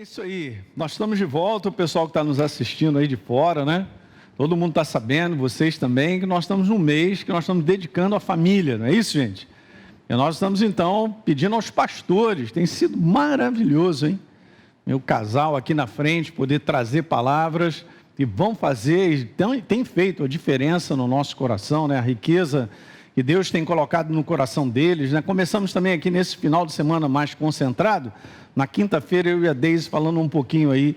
Isso aí, nós estamos de volta, o pessoal que está nos assistindo aí de fora, né? Todo mundo está sabendo, vocês também, que nós estamos num mês que nós estamos dedicando à família, não é isso, gente? E nós estamos, então, pedindo aos pastores, tem sido maravilhoso, hein? Meu casal aqui na frente, poder trazer palavras que vão fazer, tem feito a diferença no nosso coração, né? A riqueza que Deus tem colocado no coração deles, né? Começamos também aqui nesse final de semana mais concentrado. Na quinta-feira eu e a Deise falando um pouquinho aí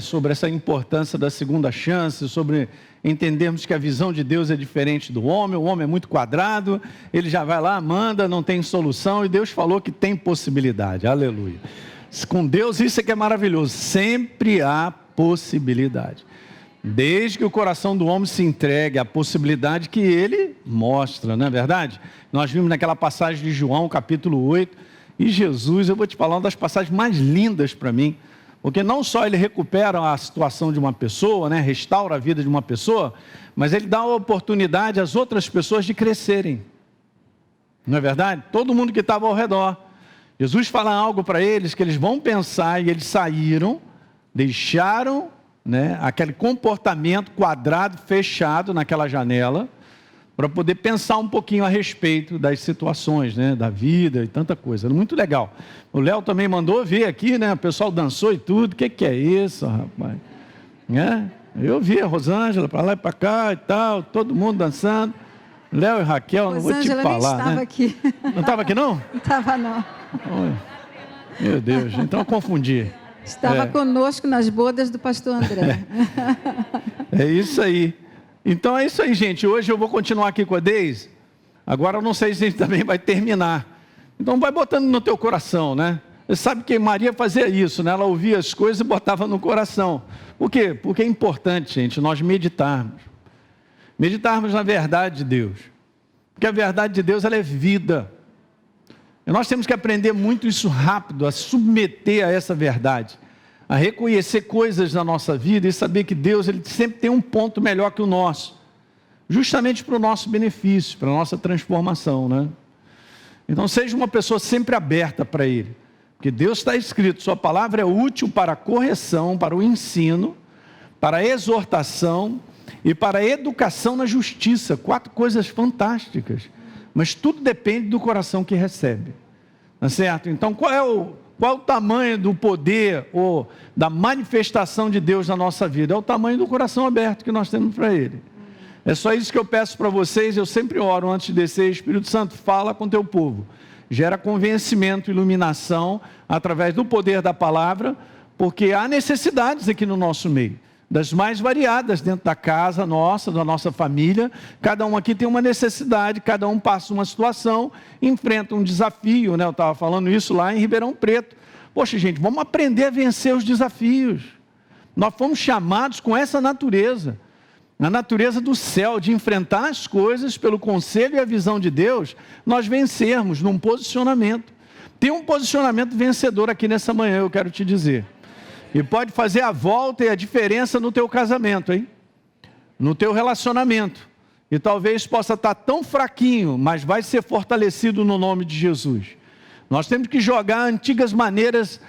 sobre essa importância da segunda chance, sobre entendermos que a visão de Deus é diferente do homem. O homem é muito quadrado, ele já vai lá, manda, não tem solução, e Deus falou que tem possibilidade, aleluia. Com Deus isso é que é maravilhoso, sempre há possibilidade. Desde que o coração do homem se entregue à possibilidade que ele mostra, não é verdade? Nós vimos naquela passagem de João, capítulo 8, e Jesus, eu vou te falar, uma das passagens mais lindas para mim, porque não só ele recupera a situação de uma pessoa, né, restaura a vida de uma pessoa, mas ele dá a oportunidade às outras pessoas de crescerem. Não é verdade? Todo mundo que estava ao redor. Jesus fala algo para eles que eles vão pensar, e eles saíram, deixaram, né, aquele comportamento quadrado, fechado naquela janela, para poder pensar um pouquinho a respeito das situações, né, da vida e tanta coisa. Muito legal. O Léo também mandou ver aqui, né, o pessoal dançou e tudo. O que é isso, rapaz? Eu vi a Rosângela para lá e para cá e tal, todo mundo dançando. Léo e Raquel, não vou te falar, nem estava, né? Aqui. Não estava aqui, não? Não estava, não. Meu Deus, então eu confundi. Estava conosco nas bodas do pastor André. É isso aí. Então é isso aí, gente. Hoje eu vou continuar aqui com a Deise. Agora eu não sei se a gente também vai terminar. Então vai botando no teu coração, né? Você sabe que Maria fazia isso, né? Ela ouvia as coisas e botava no coração. Por quê? Porque é importante, gente, nós meditarmos. Meditarmos na verdade de Deus. Porque a verdade de Deus, ela é vida. E nós temos que aprender muito isso rápido, a submeter a essa verdade. A reconhecer coisas na nossa vida e saber que Deus, ele sempre tem um ponto melhor que o nosso, justamente para o nosso benefício, para a nossa transformação, né? Então seja uma pessoa sempre aberta para Ele, porque Deus está escrito, sua palavra é útil para a correção, para o ensino, para a exortação e para a educação na justiça. 4 coisas fantásticas, mas tudo depende do coração que recebe, tá certo? Então qual é o tamanho do poder ou da manifestação de Deus na nossa vida? É o tamanho do coração aberto que nós temos para Ele. É só isso que eu peço para vocês. Eu sempre oro antes de descer. Espírito Santo, fala com teu povo. Gera convencimento, iluminação, através do poder da palavra, porque há necessidades aqui no nosso meio, das mais variadas dentro da casa nossa, da nossa família. Cada um aqui tem uma necessidade, cada um passa uma situação, enfrenta um desafio, né? Eu estava falando isso lá em Ribeirão Preto. Poxa, gente, vamos aprender a vencer os desafios. Nós fomos chamados com essa natureza, a natureza do céu, de enfrentar as coisas pelo conselho e a visão de Deus, nós vencermos num posicionamento. Tem um posicionamento vencedor aqui nessa manhã, eu quero te dizer. E pode fazer a volta e a diferença no teu casamento, hein? No teu relacionamento. E talvez possa estar tão fraquinho, mas vai ser fortalecido no nome de Jesus. Nós temos que jogar antigas maneiras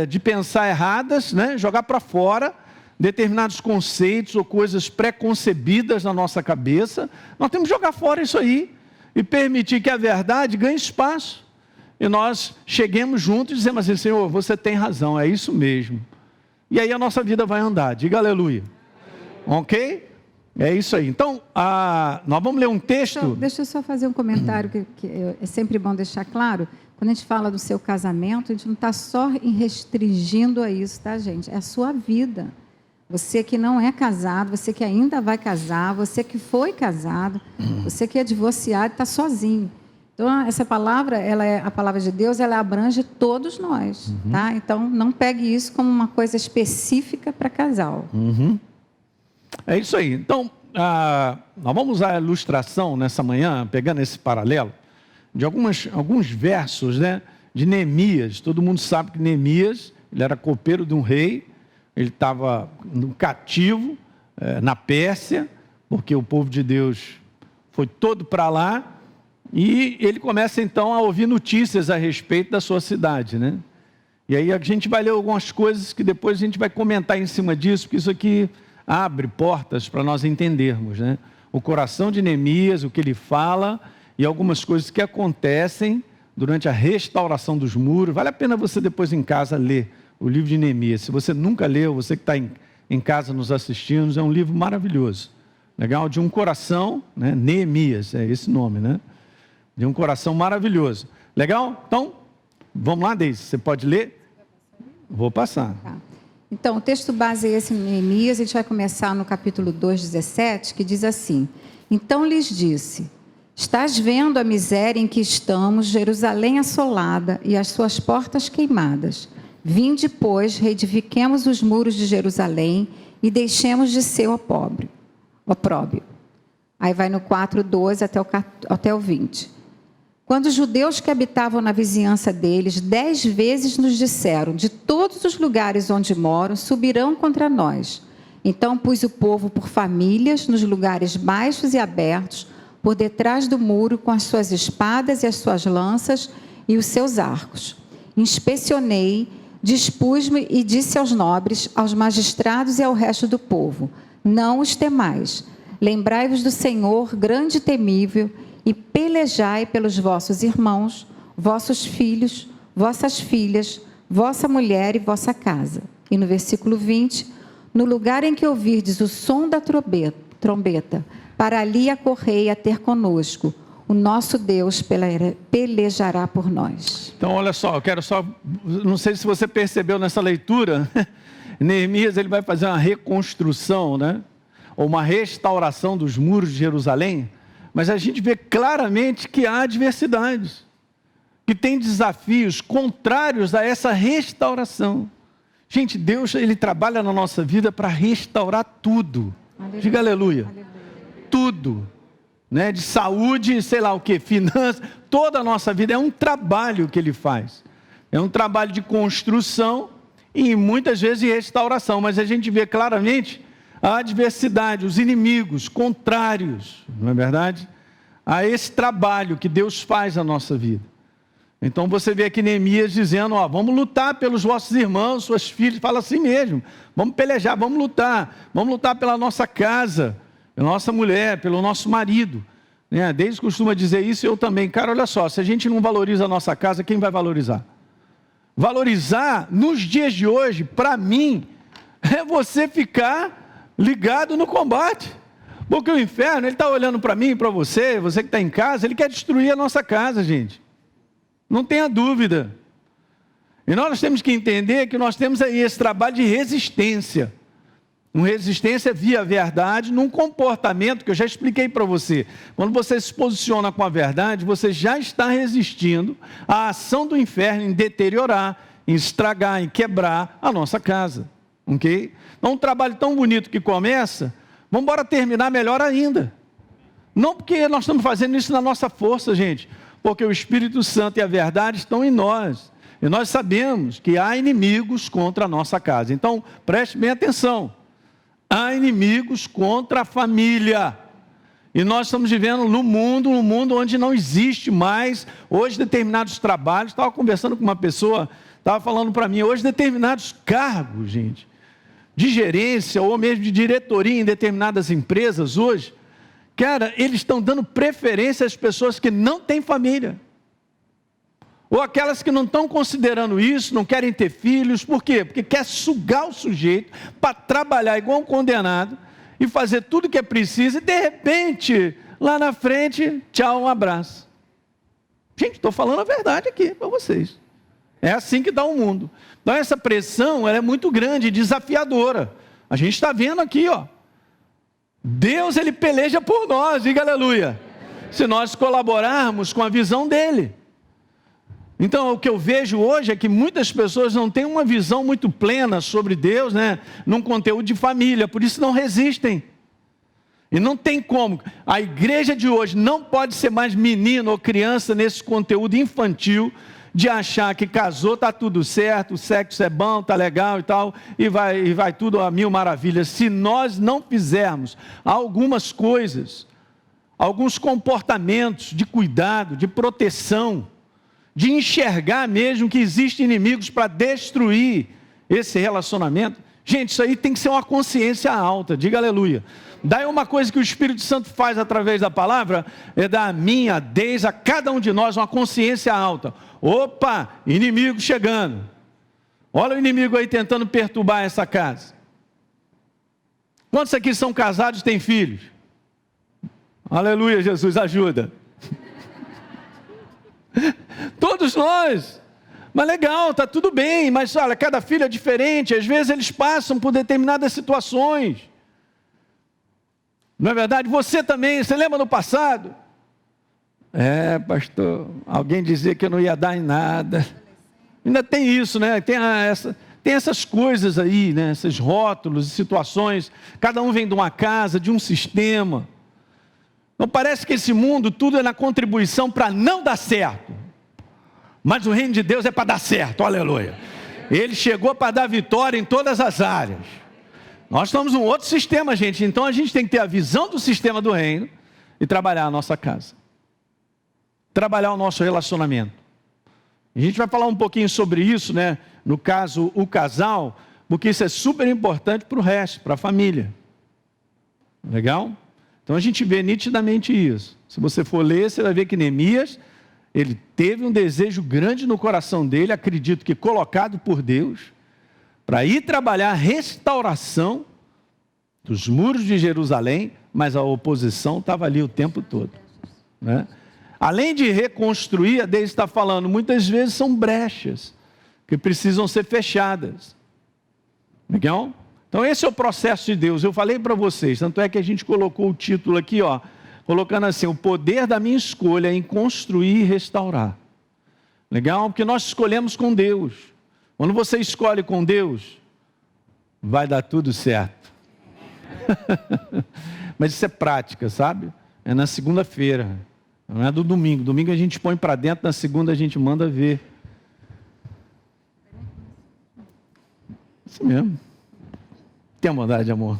de pensar erradas, né? Jogar para fora determinados conceitos ou coisas pré-concebidas na nossa cabeça. Nós temos que jogar fora isso aí e permitir que a verdade ganhe espaço. E nós cheguemos juntos e dizemos assim: Senhor, você tem razão, é isso mesmo. E aí a nossa vida vai andar, diga aleluia. Ok? É isso aí. Então, nós vamos ler um texto. Deixa eu só fazer um comentário que é sempre bom deixar claro. Quando a gente fala do seu casamento, a gente não está só restringindo a isso, tá, gente? É a sua vida. Você que não é casado, você que ainda vai casar, você que foi casado, você que é divorciado e está sozinho. Então, essa palavra, a palavra de Deus, ela abrange todos nós, tá? Então, não pegue isso como uma coisa específica para casal. É isso aí. Então, nós vamos usar a ilustração nessa manhã, pegando esse paralelo, de alguns versos, né, de Neemias. Todo mundo sabe que Neemias, ele era copeiro de um rei, ele estava no cativo, na Pérsia, porque o povo de Deus foi todo para lá. E ele começa então a ouvir notícias a respeito da sua cidade, né? E aí a gente vai ler algumas coisas que depois a gente vai comentar em cima disso, porque isso aqui abre portas para nós entendermos, né? O coração de Neemias, o que ele fala e algumas coisas que acontecem durante a restauração dos muros. Vale a pena você depois em casa ler o livro de Neemias. Se você nunca leu, você que está em casa nos assistindo, é um livro maravilhoso. Legal? De um coração, né? Neemias, é esse nome, né? De um coração maravilhoso. Legal? Então, vamos lá, Deise, você pode ler? Vou passar. Tá. Então, o texto base é esse em Neemias, a gente vai começar no capítulo 2, 17, que diz assim: Então lhes disse, estás vendo a miséria em que estamos, Jerusalém assolada e as suas portas queimadas. Vinde, pois, reedifiquemos os muros de Jerusalém e deixemos de ser opróbrio. Aí vai no 4:12 até o 20. Quando os judeus que habitavam na vizinhança deles 10 vezes nos disseram, de todos os lugares onde moram, subirão contra nós. Então pus o povo por famílias, nos lugares baixos e abertos, por detrás do muro, com as suas espadas e as suas lanças e os seus arcos. Inspecionei, dispus-me e disse aos nobres, aos magistrados e ao resto do povo, não os temais. Lembrai-vos do Senhor, grande e temível, e pelejai pelos vossos irmãos, vossos filhos, vossas filhas, vossa mulher e vossa casa. E no versículo 20, no lugar em que ouvirdes o som da trombeta, para ali acorrei a ter conosco, o nosso Deus pelejará por nós. Então, olha só, eu quero só, não sei se você percebeu nessa leitura, Neemias ele vai fazer uma reconstrução, né? Ou uma restauração dos muros de Jerusalém, mas a gente vê claramente que há adversidades, que tem desafios contrários a essa restauração. Gente, Deus ele trabalha na nossa vida para restaurar tudo. Aleluia. Diga aleluia. Aleluia. Tudo, né? De saúde, sei lá o que, finanças, toda a nossa vida é um trabalho que ele faz. É um trabalho de construção e muitas vezes de restauração, mas a gente vê claramente a adversidade, os inimigos contrários, não é verdade? A esse trabalho que Deus faz na nossa vida. Então você vê aqui Neemias dizendo, ó, vamos lutar pelos vossos irmãos, suas filhas, fala assim mesmo, vamos pelejar, vamos lutar pela nossa casa, pela nossa mulher, pelo nosso marido. Né? Desde costuma dizer isso, eu também. Cara, olha só, se a gente não valoriza a nossa casa, quem vai valorizar? Valorizar, nos dias de hoje, para mim, é você ficar ligado no combate, porque o inferno, ele está olhando para mim e para você que está em casa, ele quer destruir a nossa casa, gente, não tenha dúvida, e nós temos que entender que nós temos aí esse trabalho de resistência, uma resistência via verdade, num comportamento que eu já expliquei para você, quando você se posiciona com a verdade, você já está resistindo à ação do inferno em deteriorar, em estragar, em quebrar a nossa casa. Ok? Então um trabalho tão bonito que começa, vamos embora terminar melhor ainda. Não porque nós estamos fazendo isso na nossa força, gente, porque o Espírito Santo e a verdade estão em nós. E nós sabemos que há inimigos contra a nossa casa. Então, preste bem atenção. Há inimigos contra a família. E nós estamos vivendo num mundo onde não existe mais, hoje, determinados trabalhos. Estava conversando com uma pessoa, estava falando para mim, hoje determinados cargos, gente, de gerência ou mesmo de diretoria em determinadas empresas hoje, cara, eles estão dando preferência às pessoas que não têm família. Ou aquelas que não estão considerando isso, não querem ter filhos, por quê? Porque quer sugar o sujeito para trabalhar igual um condenado e fazer tudo o que é preciso e de repente, lá na frente, tchau, um abraço. Gente, estou falando a verdade aqui para vocês. É assim que está o mundo. Então essa pressão ela é muito grande, desafiadora. A gente está vendo aqui, ó. Deus ele peleja por nós, diga aleluia. Se nós colaborarmos com a visão dele. Então o que eu vejo hoje é que muitas pessoas não têm uma visão muito plena sobre Deus, né? Num conteúdo de família, por isso não resistem. E não tem como. A igreja de hoje não pode ser mais menino ou criança nesse conteúdo infantil, de achar que casou, está tudo certo, o sexo é bom, está legal e tal, e vai tudo a mil maravilhas. Se nós não fizermos algumas coisas, alguns comportamentos de cuidado, de proteção, de enxergar mesmo que existem inimigos para destruir esse relacionamento. Gente, isso aí tem que ser uma consciência alta, diga aleluia. Daí uma coisa que o Espírito Santo faz através da palavra, é dar a mim, a Deise, a cada um de nós uma consciência alta. Opa, inimigo chegando. Olha o inimigo aí tentando perturbar essa casa. Quantos aqui são casados e têm filhos? Aleluia, Jesus, ajuda. Todos nós. Mas legal, está tudo bem, mas olha, cada filho é diferente, às vezes eles passam por determinadas situações. Não é verdade? Você também, você lembra no passado? Pastor, alguém dizia que eu não ia dar em nada. Ainda tem isso, né? Tem essas coisas aí, né? Esses rótulos e situações, cada um vem de uma casa, de um sistema. Não parece que esse mundo, tudo é na contribuição para não dar certo. Mas o reino de Deus é para dar certo, aleluia. Ele chegou para dar vitória em todas as áreas. Nós estamos num outro sistema, gente. Então a gente tem que ter a visão do sistema do reino e trabalhar a nossa casa. Trabalhar o nosso relacionamento. A gente vai falar um pouquinho sobre isso, né? No caso, o casal, porque isso é super importante para o resto, para a família. Legal? Então a gente vê nitidamente isso. Se você for ler, você vai ver que Neemias, ele teve um desejo grande no coração dele, acredito que colocado por Deus, para ir trabalhar a restauração dos muros de Jerusalém, mas a oposição estava ali o tempo todo, né? Além de reconstruir, a Deise está falando, muitas vezes são brechas que precisam ser fechadas. Legal? Então esse é o processo de Deus. Eu falei para vocês, tanto é que a gente colocou o título aqui, ó, colocando assim, o poder da minha escolha em construir e restaurar. Legal? Porque nós escolhemos com Deus. Quando você escolhe com Deus, vai dar tudo certo. Mas isso é prática, sabe? É na segunda-feira, não é do domingo. Domingo a gente põe para dentro, na segunda a gente manda ver. Isso mesmo. Tem bondade, amor.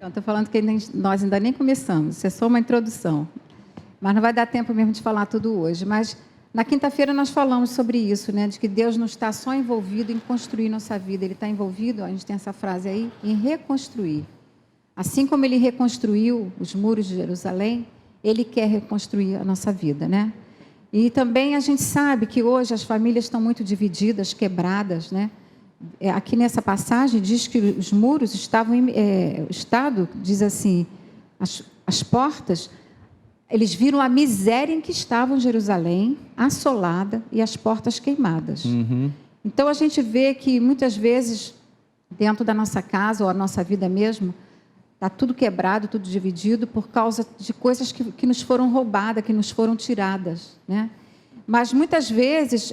Estou falando que nós ainda nem começamos, isso é só uma introdução. Mas não vai dar tempo mesmo de falar tudo hoje. Mas na quinta-feira nós falamos sobre isso, né? De que Deus não está só envolvido em construir nossa vida, Ele está envolvido, a gente tem essa frase aí, em reconstruir. Assim como Ele reconstruiu os muros de Jerusalém, Ele quer reconstruir a nossa vida, né? E também a gente sabe que hoje as famílias estão muito divididas, quebradas, né? Aqui nessa passagem diz que os muros estavam, o Estado diz assim, as portas, eles viram a miséria em que estavam Jerusalém, assolada e as portas queimadas. Uhum. Então a gente vê que muitas vezes, dentro da nossa casa ou a nossa vida mesmo, está tudo quebrado, tudo dividido por causa de coisas que nos foram roubadas, que nos foram tiradas, né? Mas muitas vezes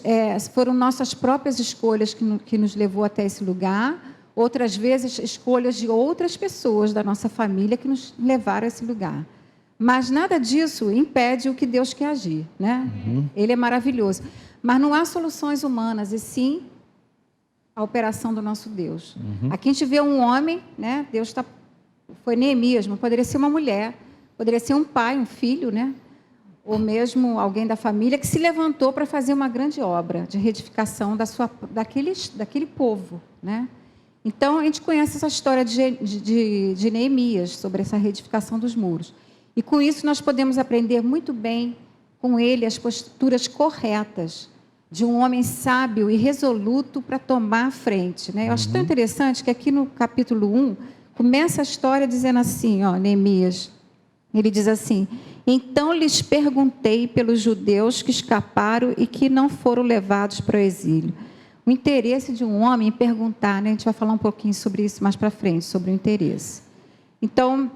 foram nossas próprias escolhas que nos levou até esse lugar, outras vezes escolhas de outras pessoas da nossa família que nos levaram a esse lugar. Mas nada disso impede o que Deus quer agir, né? Uhum. Ele é maravilhoso. Mas não há soluções humanas, e sim a operação do nosso Deus. Uhum. Aqui a gente vê um homem, né? Foi Neemias, mas poderia ser uma mulher, poderia ser um pai, um filho, né? Ou mesmo alguém da família que se levantou para fazer uma grande obra de reedificação daquele povo, né? Então, a gente conhece essa história de Neemias, sobre essa reedificação dos muros. E com isso nós podemos aprender muito bem com ele as posturas corretas de um homem sábio e resoluto para tomar a frente, né? Eu acho tão interessante que aqui no capítulo 1, começa a história dizendo assim, ó, Neemias, ele diz assim: então lhes perguntei pelos judeus que escaparam e que não foram levados para o exílio. O interesse de um homem em perguntar, né? A gente vai falar um pouquinho sobre isso mais para frente, sobre o interesse. Então,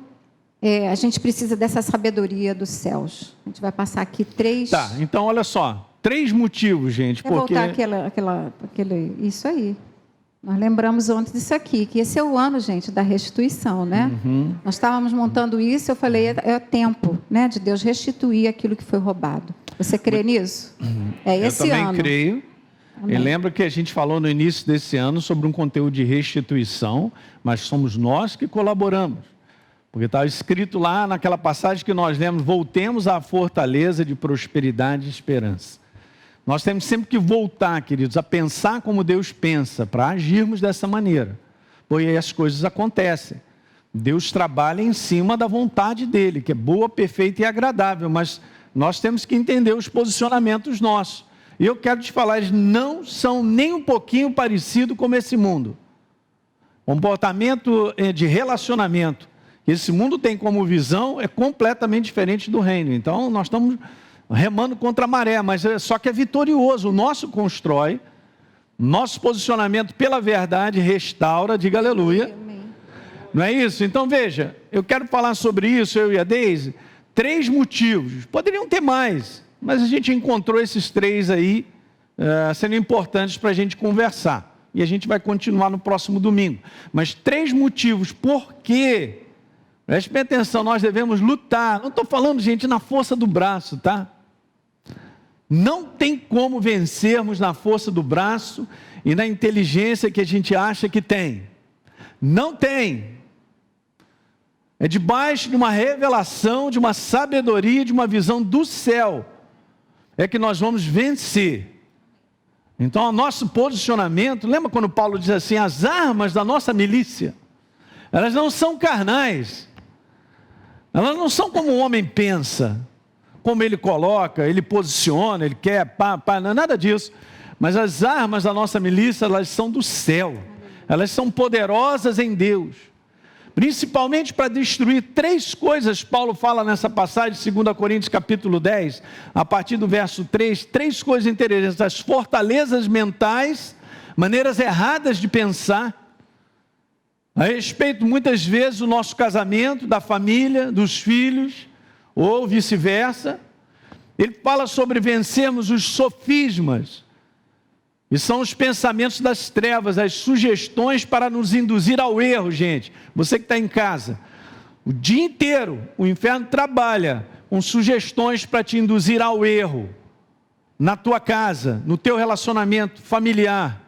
a gente precisa dessa sabedoria dos céus. A gente vai passar aqui 3... Tá, então olha só, 3 motivos, gente. Quer voltar isso aí. Nós lembramos ontem disso aqui, que esse é o ano, gente, da restituição, né? Uhum. Nós estávamos montando isso, eu falei, é tempo, né, de Deus restituir aquilo que foi roubado. Você crê nisso? Uhum. É esse ano. Eu também creio. Amém. Eu lembro que a gente falou no início desse ano sobre um conteúdo de restituição, mas somos nós que colaboramos. Porque está escrito lá naquela passagem que nós lemos, voltemos à fortaleza de prosperidade e esperança. Nós temos sempre que voltar, queridos, a pensar como Deus pensa, para agirmos dessa maneira. Pois aí as coisas acontecem. Deus trabalha em cima da vontade dele, que é boa, perfeita e agradável, mas nós temos que entender os posicionamentos nossos. E eu quero te falar, eles não são nem um pouquinho parecidos com esse mundo. Comportamento de relacionamento que esse mundo tem como visão é completamente diferente do reino. Então nós estamos remando contra a maré, mas só que é vitorioso. O nosso constrói, nosso posicionamento pela verdade restaura, diga aleluia. Não é isso? Então veja, eu quero falar sobre isso, eu e a Deise, 3 motivos. Poderiam ter mais, mas a gente encontrou esses 3 aí, sendo importantes para a gente conversar. E a gente vai continuar no próximo domingo. Mas 3 motivos por que, preste bem atenção, nós devemos lutar. Não estou falando, gente, na força do braço, tá? Não tem como vencermos na força do braço e na inteligência que a gente acha que tem. Não tem. É debaixo de uma revelação, de uma sabedoria, de uma visão do céu, é que nós vamos vencer. Então, o nosso posicionamento, lembra quando Paulo diz assim, as armas da nossa milícia, elas não são carnais, elas não são como o homem pensa, como ele coloca, ele posiciona, ele quer, não é nada disso. Mas as armas da nossa milícia, elas são do céu, elas são poderosas em Deus. Principalmente para destruir 3 coisas, Paulo fala nessa passagem, 2 Coríntios capítulo 10, a partir do verso 3, 3 coisas interessantes, as fortalezas mentais, maneiras erradas de pensar, a respeito muitas vezes do nosso casamento, da família, dos filhos, ou vice-versa. Ele fala sobre vencermos os sofismas, e são os pensamentos das trevas, as sugestões para nos induzir ao erro, gente. Você que está em casa, o dia inteiro o inferno trabalha com sugestões para te induzir ao erro, na tua casa, no teu relacionamento familiar.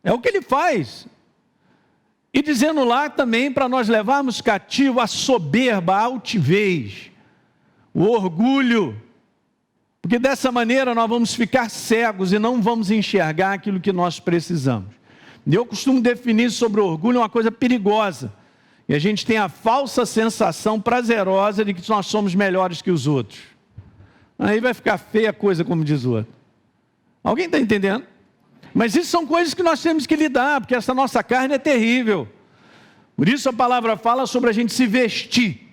É o que ele faz. E dizendo lá também para nós levarmos cativo a soberba, a altivez, o orgulho. Porque dessa maneira nós vamos ficar cegos e não vamos enxergar aquilo que nós precisamos. E eu costumo definir sobre o orgulho uma coisa perigosa. E a gente tem a falsa sensação prazerosa de que nós somos melhores que os outros. Aí vai ficar feia a coisa, como diz o outro. Alguém está entendendo? Mas isso são coisas que nós temos que lidar, porque essa nossa carne é terrível. Por isso a palavra fala sobre a gente se vestir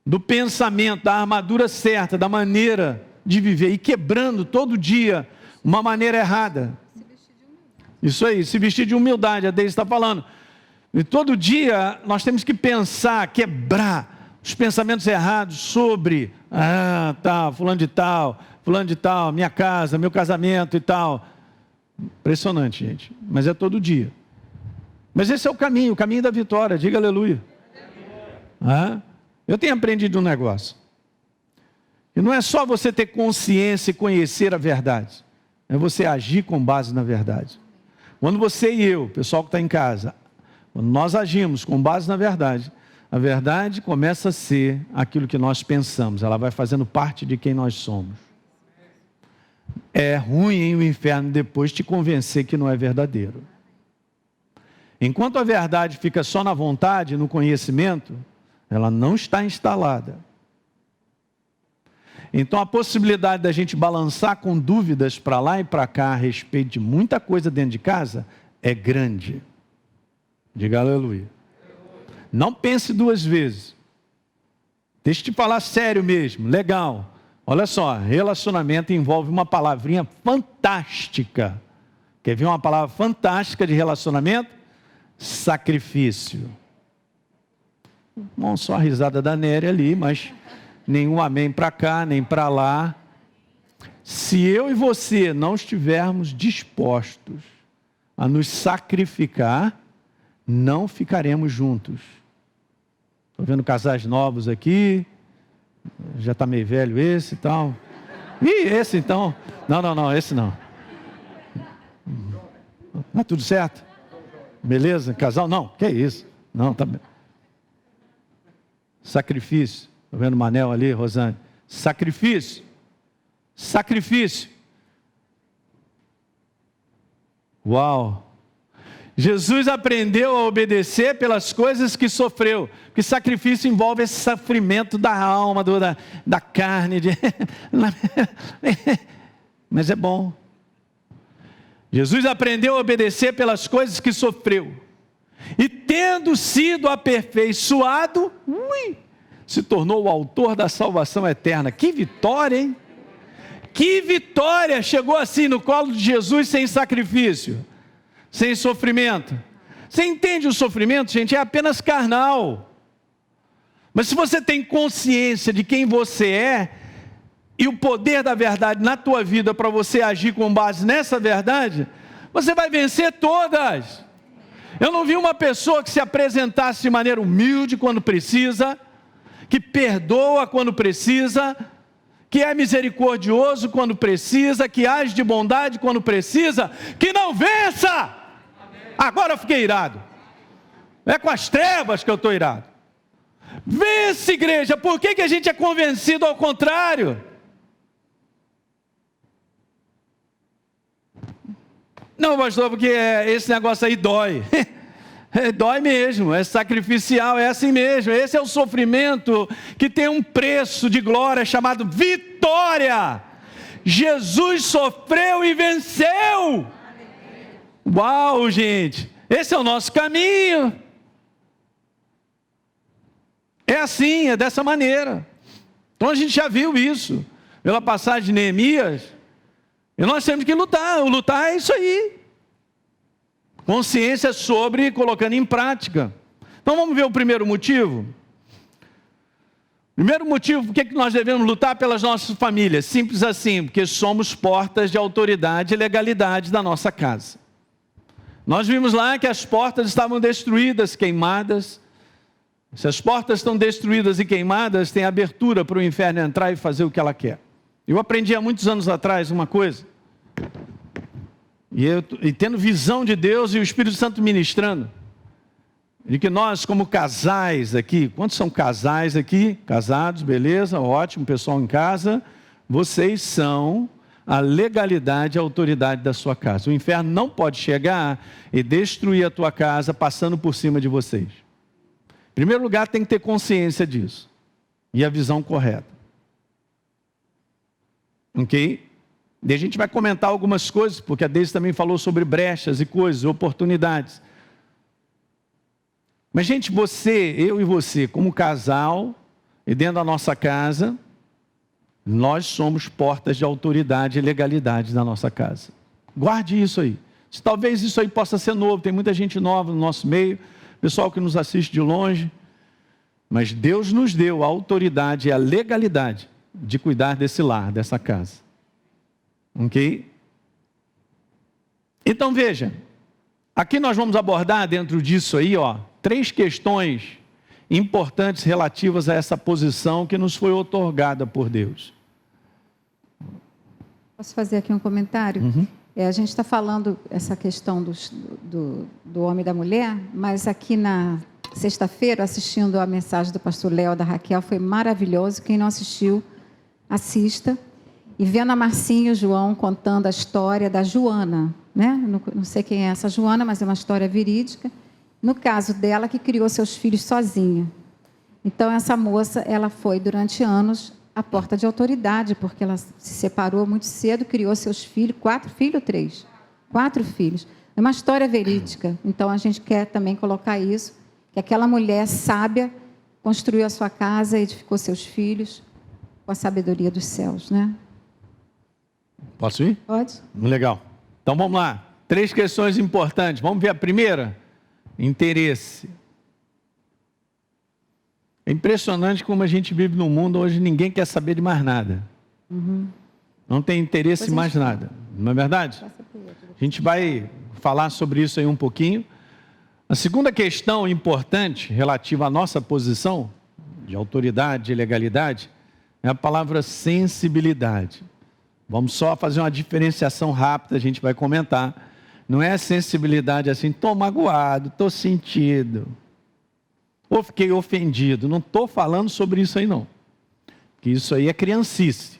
do pensamento, da armadura certa, da maneira de viver, e quebrando todo dia uma maneira errada. Isso aí, se vestir de humildade, a Deise está falando. E todo dia nós temos que pensar, quebrar os pensamentos errados sobre, fulano de tal, minha casa, meu casamento e tal. Impressionante, gente, mas é todo dia. Mas esse é o caminho da vitória, diga aleluia. Eu tenho aprendido um negócio. E não é só você ter consciência e conhecer a verdade, é você agir com base na verdade. Quando você e eu, pessoal que está em casa, quando nós agimos com base na verdade, a verdade começa a ser aquilo que nós pensamos, ela vai fazendo parte de quem nós somos. É ruim em o inferno depois te convencer que não é verdadeiro. Enquanto a verdade fica só na vontade, no conhecimento, ela não está instalada. Então a possibilidade da gente balançar com dúvidas para lá e para cá a respeito de muita coisa dentro de casa é grande. Diga aleluia. Não pense 2 vezes. Deixa eu te falar sério mesmo, legal. Olha só, relacionamento envolve uma palavrinha fantástica. Quer ver uma palavra fantástica de relacionamento? Sacrifício. Não só a risada da Nery ali, mas nenhum amém para cá, nem para lá. Se eu e você não estivermos dispostos a nos sacrificar, não ficaremos juntos. Estou vendo casais novos aqui, já está meio velho esse e tal. Ih, esse então, não, esse não. Tá tudo certo? Beleza? Casal? Não, que isso? Não, tá bem. Sacrifício. Estou vendo o Manel ali, Rosane. Sacrifício. Uau! Jesus aprendeu a obedecer pelas coisas que sofreu, porque sacrifício envolve esse sofrimento da alma, da carne, mas é bom. Jesus aprendeu a obedecer pelas coisas que sofreu, e tendo sido aperfeiçoado, se tornou o autor da salvação eterna. Que vitória, hein? Que vitória! Chegou assim no colo de Jesus sem sacrifício, sem sofrimento. Você entende o sofrimento, gente? É apenas carnal. Mas se você tem consciência de quem você é, e o poder da verdade na tua vida para você agir com base nessa verdade, você vai vencer todas. Eu não vi uma pessoa que se apresentasse de maneira humilde quando precisa, que perdoa quando precisa, que é misericordioso quando precisa, que age de bondade quando precisa, que não vença. Agora eu fiquei irado. É com as trevas que eu estou irado. Vence, igreja. Por que a gente é convencido ao contrário? Não, pastor, porque esse negócio aí dói. Dói mesmo, é sacrificial, é assim mesmo. Esse é o sofrimento que tem um preço de glória chamado vitória. Jesus sofreu e venceu. Uau, gente, esse é o nosso caminho. É assim, é dessa maneira. Então a gente já viu isso pela passagem de Neemias. E nós temos que lutar. O lutar é isso aí. Consciência sobre colocando em prática. Então vamos ver o primeiro motivo. Primeiro motivo, por que nós devemos lutar pelas nossas famílias? Simples assim, porque somos portas de autoridade e legalidade da nossa casa. Nós vimos lá que as portas estavam destruídas, queimadas. Se as portas estão destruídas e queimadas, tem abertura para o inferno entrar e fazer o que ela quer. Eu aprendi há muitos anos atrás uma coisa, e tendo visão de Deus e o Espírito Santo ministrando, de que nós como casais aqui, quantos são casais aqui? Casados, beleza, ótimo, pessoal em casa, vocês são a legalidade e a autoridade da sua casa. O inferno não pode chegar e destruir a tua casa passando por cima de vocês. Em primeiro lugar, tem que ter consciência disso e a visão correta. Ok? E a gente vai comentar algumas coisas, porque a Deise também falou sobre brechas e coisas, oportunidades. Mas, gente, eu e você, como casal, e dentro da nossa casa, nós somos portas de autoridade e legalidade da nossa casa. Guarde isso aí. Talvez isso aí possa ser novo, tem muita gente nova no nosso meio, pessoal que nos assiste de longe, mas Deus nos deu a autoridade e a legalidade de cuidar desse lar, dessa casa. Ok? Então veja, aqui nós vamos abordar dentro disso aí, 3 questões importantes relativas a essa posição que nos foi outorgada por Deus. Posso fazer aqui um comentário? Uhum. A gente está falando essa questão do homem e da mulher, mas aqui na sexta-feira, assistindo a mensagem do pastor Léo e da Raquel, foi maravilhoso. Quem não assistiu, assista. E vendo a Marcinha e o João contando a história da Joana, né? Não sei quem é essa Joana, mas é uma história verídica. No caso dela, que criou seus filhos sozinha. Então, essa moça, ela foi durante anos a porta de autoridade, porque ela se separou muito cedo, criou seus filhos, 4 filhos ou 3? 4 filhos. É uma história verídica. Então, a gente quer também colocar isso, que aquela mulher sábia construiu a sua casa, edificou seus filhos com a sabedoria dos céus, né? Posso ir? Pode. Legal. Então vamos lá. 3 questões importantes. Vamos ver a primeira? Interesse. É impressionante como a gente vive num mundo onde ninguém quer saber de mais nada. Uhum. Não tem interesse em mais nada. Não é verdade? A gente vai falar sobre isso aí um pouquinho. A segunda questão importante relativa à nossa posição de autoridade e legalidade é a palavra sensibilidade. Vamos só fazer uma diferenciação rápida, a gente vai comentar. Não é sensibilidade assim, estou magoado, estou sentido, ou fiquei ofendido. Não estou falando sobre isso aí não. Porque isso aí é criancice.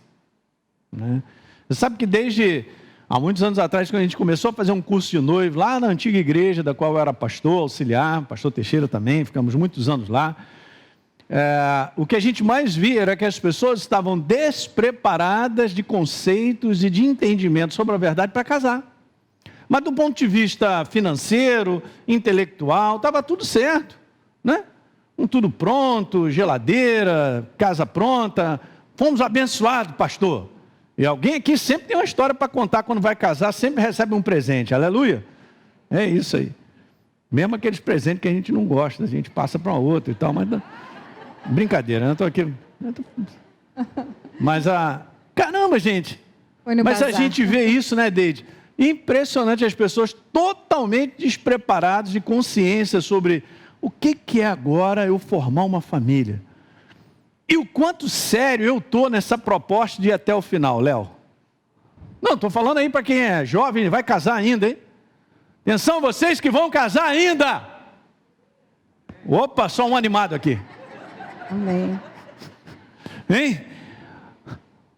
Né? Você sabe que desde Há muitos anos atrás, quando a gente começou a fazer um curso de noivo, lá na antiga igreja, da qual eu era pastor, auxiliar, pastor Teixeira também, ficamos muitos anos lá. O que a gente mais via era que as pessoas estavam despreparadas de conceitos e de entendimento sobre a verdade para casar. Mas do ponto de vista financeiro, intelectual, estava tudo certo, né? Tudo pronto, geladeira, casa pronta. Fomos abençoados, pastor. E alguém aqui sempre tem uma história para contar quando vai casar, sempre recebe um presente, aleluia. É isso aí. Mesmo aqueles presentes que a gente não gosta, a gente passa para outro e tal, mas... Brincadeira, eu estou aqui... Mas caramba, gente! Mas a gente vê isso, né, Deide? Impressionante, as pessoas totalmente despreparadas de consciência sobre o que é agora eu formar uma família. E o quanto sério eu estou nessa proposta de ir até o final, Léo. Não, estou falando aí para quem é jovem e vai casar ainda, hein? Atenção, vocês que vão casar ainda! Opa, só um animado aqui. Amém. Hein?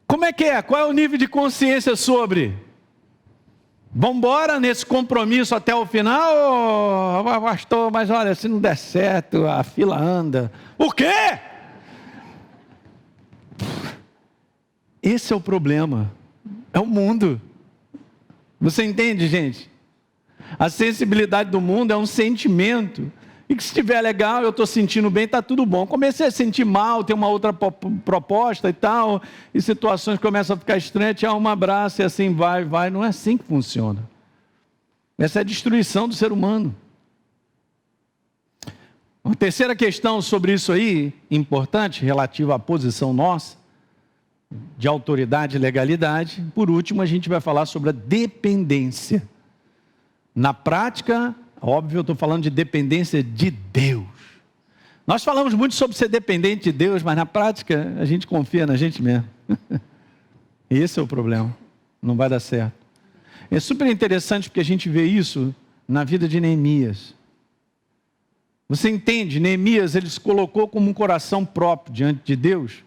Como é que é? Qual é o nível de consciência sobre? Vamos embora nesse compromisso até o final? Oh, pastor, mas olha, se não der certo, a fila anda. O quê? Esse é o problema. É o mundo. Você entende, gente? A sensibilidade do mundo é um sentimento. E que se estiver legal, eu estou sentindo bem, está tudo bom. Comecei a sentir mal, tem uma outra proposta e tal, e situações começam a ficar estranhas, há um abraço e assim vai. Não é assim que funciona. Essa é a destruição do ser humano. Uma terceira questão sobre isso aí, importante, relativa à posição nossa, de autoridade e legalidade. Por último, a gente vai falar sobre a dependência. Na prática, óbvio, eu estou falando de dependência de Deus. Nós falamos muito sobre ser dependente de Deus, mas na prática a gente confia na gente mesmo. Esse é o problema. Não vai dar certo. É super interessante porque a gente vê isso na vida de Neemias. Você entende? Neemias, ele se colocou como um coração próprio diante de Deus,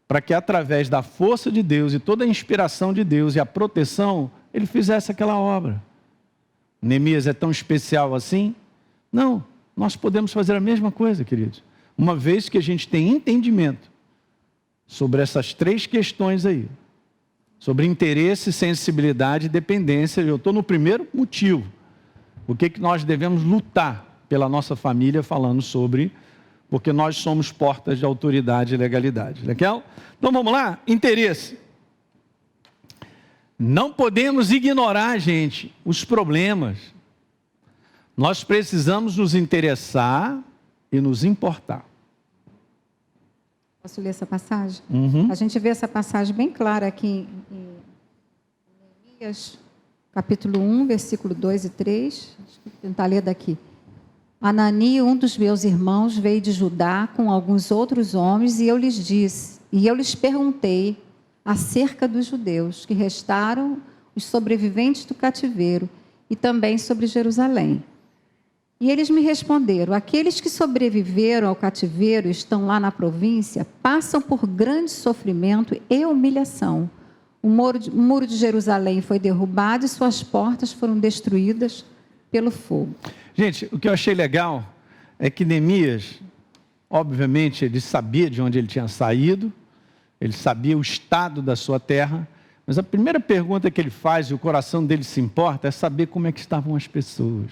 para que através da força de Deus e toda a inspiração de Deus e a proteção, ele fizesse aquela obra. Neemias é tão especial assim? Não, nós podemos fazer a mesma coisa, queridos. Uma vez que a gente tem entendimento sobre essas três questões aí, sobre interesse, sensibilidade e dependência, eu estou no primeiro motivo. O que nós devemos lutar pela nossa família, falando sobre, porque nós somos portas de autoridade e legalidade. Legal? Então vamos lá? Interesse. Não podemos ignorar, gente, os problemas. Nós precisamos nos interessar e nos importar. Posso ler essa passagem? Uhum. A gente vê essa passagem bem clara aqui em Neemias, capítulo 1, versículo 2 e 3. Deixa eu tentar ler daqui. Anani, um dos meus irmãos, veio de Judá com alguns outros homens e eu lhes perguntei acerca dos judeus que restaram, os sobreviventes do cativeiro, e também sobre Jerusalém. E eles me responderam: aqueles que sobreviveram ao cativeiro e estão lá na província, passam por grande sofrimento e humilhação. O muro de Jerusalém foi derrubado e suas portas foram destruídas pelo fogo. Gente, o que eu achei legal é que Neemias, obviamente, ele sabia de onde ele tinha saído, ele sabia o estado da sua terra, mas a primeira pergunta que ele faz, e o coração dele se importa, é saber como é que estavam as pessoas.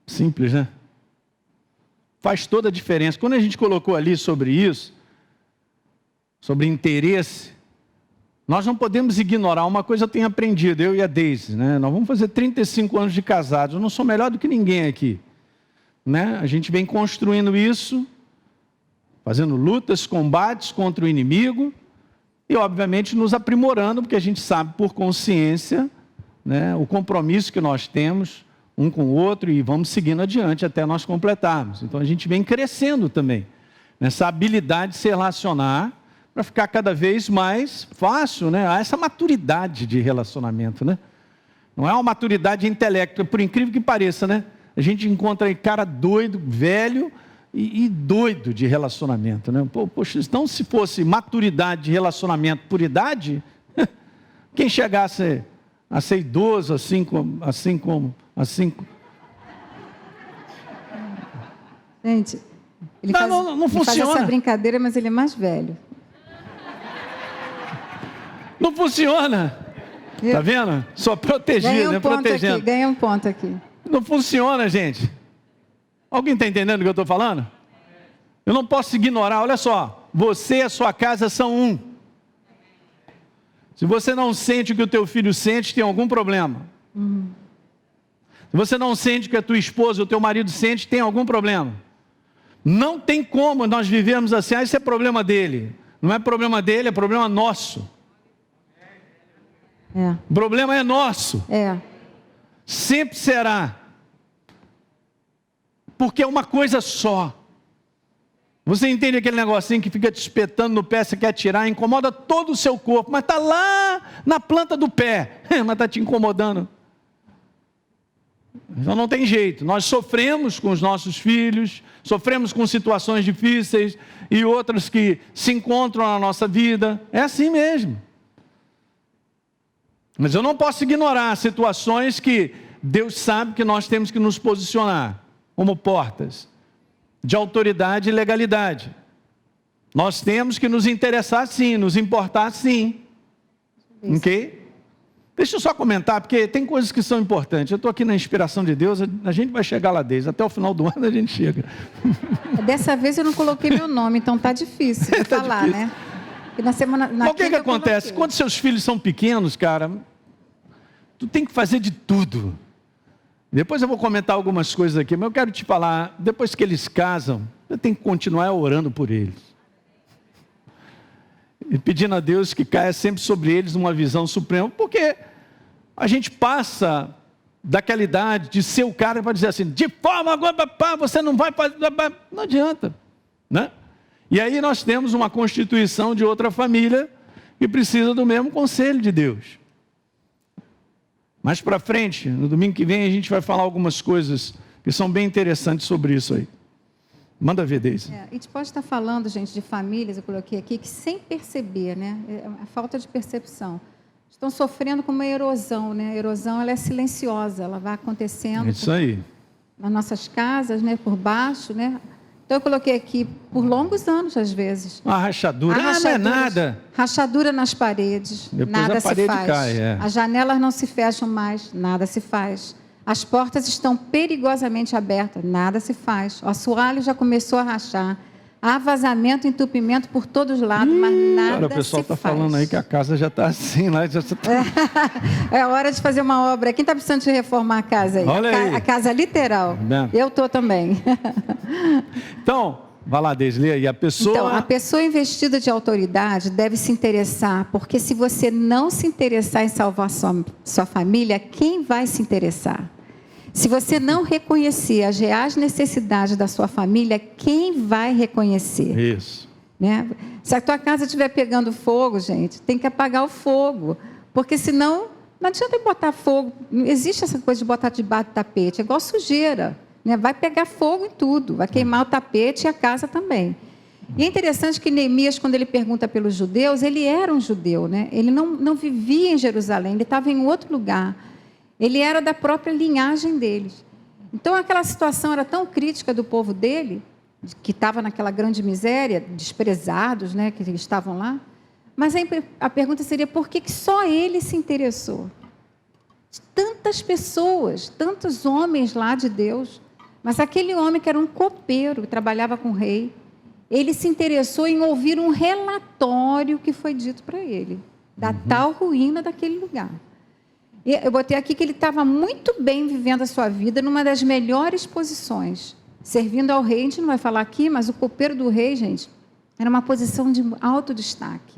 Simples, né? Faz toda a diferença. Quando a gente colocou ali sobre isso, sobre interesse, nós não podemos ignorar. Uma coisa eu tenho aprendido, eu e a Deise, né? Nós vamos fazer 35 anos de casados, eu não sou melhor do que ninguém aqui, né? A gente vem construindo isso, fazendo lutas, combates contra o inimigo e, obviamente, nos aprimorando, porque a gente sabe por consciência, né, o compromisso que nós temos um com o outro e vamos seguindo adiante até nós completarmos. Então, a gente vem crescendo também nessa habilidade de se relacionar para ficar cada vez mais fácil, né, essa maturidade de relacionamento, né? Não é uma maturidade de intelecto, por incrível que pareça, né? A gente encontra aí cara doido, velho, e doido de relacionamento, né? Poxa, então se fosse maturidade de relacionamento por idade, Quem chegasse a ser idoso, assim como. Gente, ele não faz funciona. essa brincadeira, mas ele é mais velho. Não funciona. Tá vendo? Só protegido, protegendo. Ganha um ponto aqui. Não funciona, gente. Alguém está entendendo o que eu estou falando? Eu não posso ignorar. Olha só, você e a sua casa são um. Se você não sente o que o teu filho sente, tem algum problema. Se você não sente o que a tua esposa ou o teu marido sente, tem algum problema. Não tem como nós vivermos assim, isso é problema dele. Não é problema dele, é problema nosso. O problema é nosso. Sempre será. Porque é uma coisa só. Você entende aquele negocinho que fica te espetando no pé, você quer tirar, incomoda todo o seu corpo, mas está lá na planta do pé, mas está te incomodando. Então não tem jeito, nós sofremos com os nossos filhos, sofremos com situações difíceis e outras que se encontram na nossa vida, é assim mesmo. Mas eu não posso ignorar situações que Deus sabe que nós temos que nos posicionar como portas de autoridade e legalidade. Nós temos que nos interessar sim, nos importar sim. Ok? Deixa eu só comentar, porque tem coisas que são importantes. Eu estou aqui na inspiração de Deus, a gente vai chegar lá desde, até o final do ano a gente chega. Dessa vez eu não coloquei meu nome, então tá difícil de falar, difícil, né? E na semana, o que acontece? Quando seus filhos são pequenos, cara, tu tem que fazer de tudo. Depois eu vou comentar algumas coisas aqui, mas eu quero te falar, depois que eles casam, eu tenho que continuar orando por eles. E pedindo a Deus que caia sempre sobre eles uma visão suprema, porque a gente passa daquela idade de ser o cara para dizer assim, de forma alguma, você não vai fazer, não adianta, né? E aí nós temos uma constituição de outra família que precisa do mesmo conselho de Deus. Mais para frente, no domingo que vem, a gente vai falar algumas coisas que são bem interessantes sobre isso aí. Manda ver, Deise. A gente pode estar falando, gente, de famílias, eu coloquei aqui, que sem perceber, né? A falta de percepção. Estão sofrendo com uma erosão, né? A erosão, ela é silenciosa, ela vai acontecendo. Isso aí. Nas nossas casas, né? Por baixo, né? Então, eu coloquei aqui, por longos anos, às vezes. Uma rachadura, não é nada. Rachadura nas paredes, depois nada a parede se faz. Cai, As janelas não se fecham mais, nada se faz. As portas estão perigosamente abertas, nada se faz. O assoalho já começou a rachar. Há vazamento, entupimento por todos os lados, mas nada se faz. O pessoal está falando aí que a casa já está assim, lá já está... É hora de fazer uma obra. Quem está precisando de reformar a casa aí? Olha aí. A casa literal. Eu estou também. Então, vai lá, Deise, aí a pessoa... Então, a pessoa investida de autoridade deve se interessar, porque se você não se interessar em salvar sua família, quem vai se interessar? Se você não reconhecer as reais necessidades da sua família, quem vai reconhecer? Isso. Né? Se a tua casa estiver pegando fogo, gente, tem que apagar o fogo, porque senão não adianta botar fogo. Não existe essa coisa de botar debaixo do tapete, é igual sujeira, né? Vai pegar fogo em tudo, vai queimar o tapete e a casa também. E é interessante que Neemias, quando ele pergunta pelos judeus, ele era um judeu, né? Ele não vivia em Jerusalém, ele estava em outro lugar. Ele era da própria linhagem deles. Então, aquela situação era tão crítica do povo dele, que estava naquela grande miséria, desprezados, né, que estavam lá. Mas a pergunta seria, por que só ele se interessou? Tantas pessoas, tantos homens lá de Deus, mas aquele homem que era um copeiro, que trabalhava com o rei, ele se interessou em ouvir um relatório que foi dito para ele, da tal ruína daquele lugar. Eu botei aqui que ele estava muito bem vivendo a sua vida numa das melhores posições, servindo ao rei. A gente não vai falar aqui, mas o copeiro do rei, gente, era uma posição de alto destaque.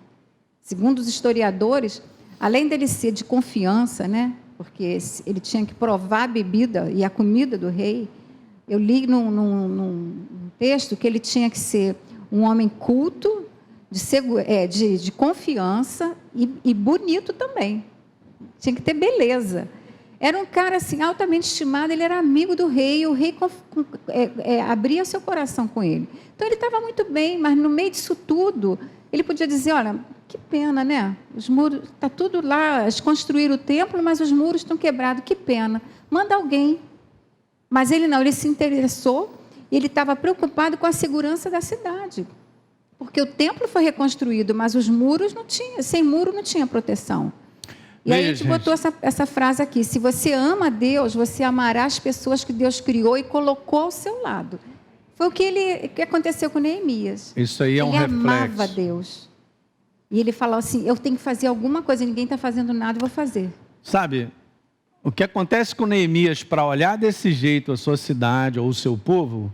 Segundo os historiadores, além dele ser de confiança, né, porque ele tinha que provar a bebida e a comida do rei, eu li num texto que ele tinha que ser um homem culto, de confiança e bonito também. Tinha que ter beleza. Era um cara assim, altamente estimado, ele era amigo do rei, e o rei abria seu coração com ele. Então ele estava muito bem, mas no meio disso tudo, ele podia dizer, olha, Que pena, né? Os muros, está tudo lá, eles construíram o templo, mas os muros estão quebrados, que pena. Manda alguém. Mas ele não, ele se interessou, e ele estava preocupado com a segurança da cidade. Porque o templo foi reconstruído, mas os muros não tinham, sem muro não tinha proteção. E aí a gente botou essa frase aqui: se você ama Deus, você amará as pessoas que Deus criou e colocou ao seu lado. Foi o que aconteceu com Neemias. Isso aí é um reflexo. Ele amava Deus. E ele falou assim: eu tenho que fazer alguma coisa, ninguém está fazendo nada, eu vou fazer. Sabe, o que acontece com Neemias para olhar desse jeito a sua cidade ou o seu povo,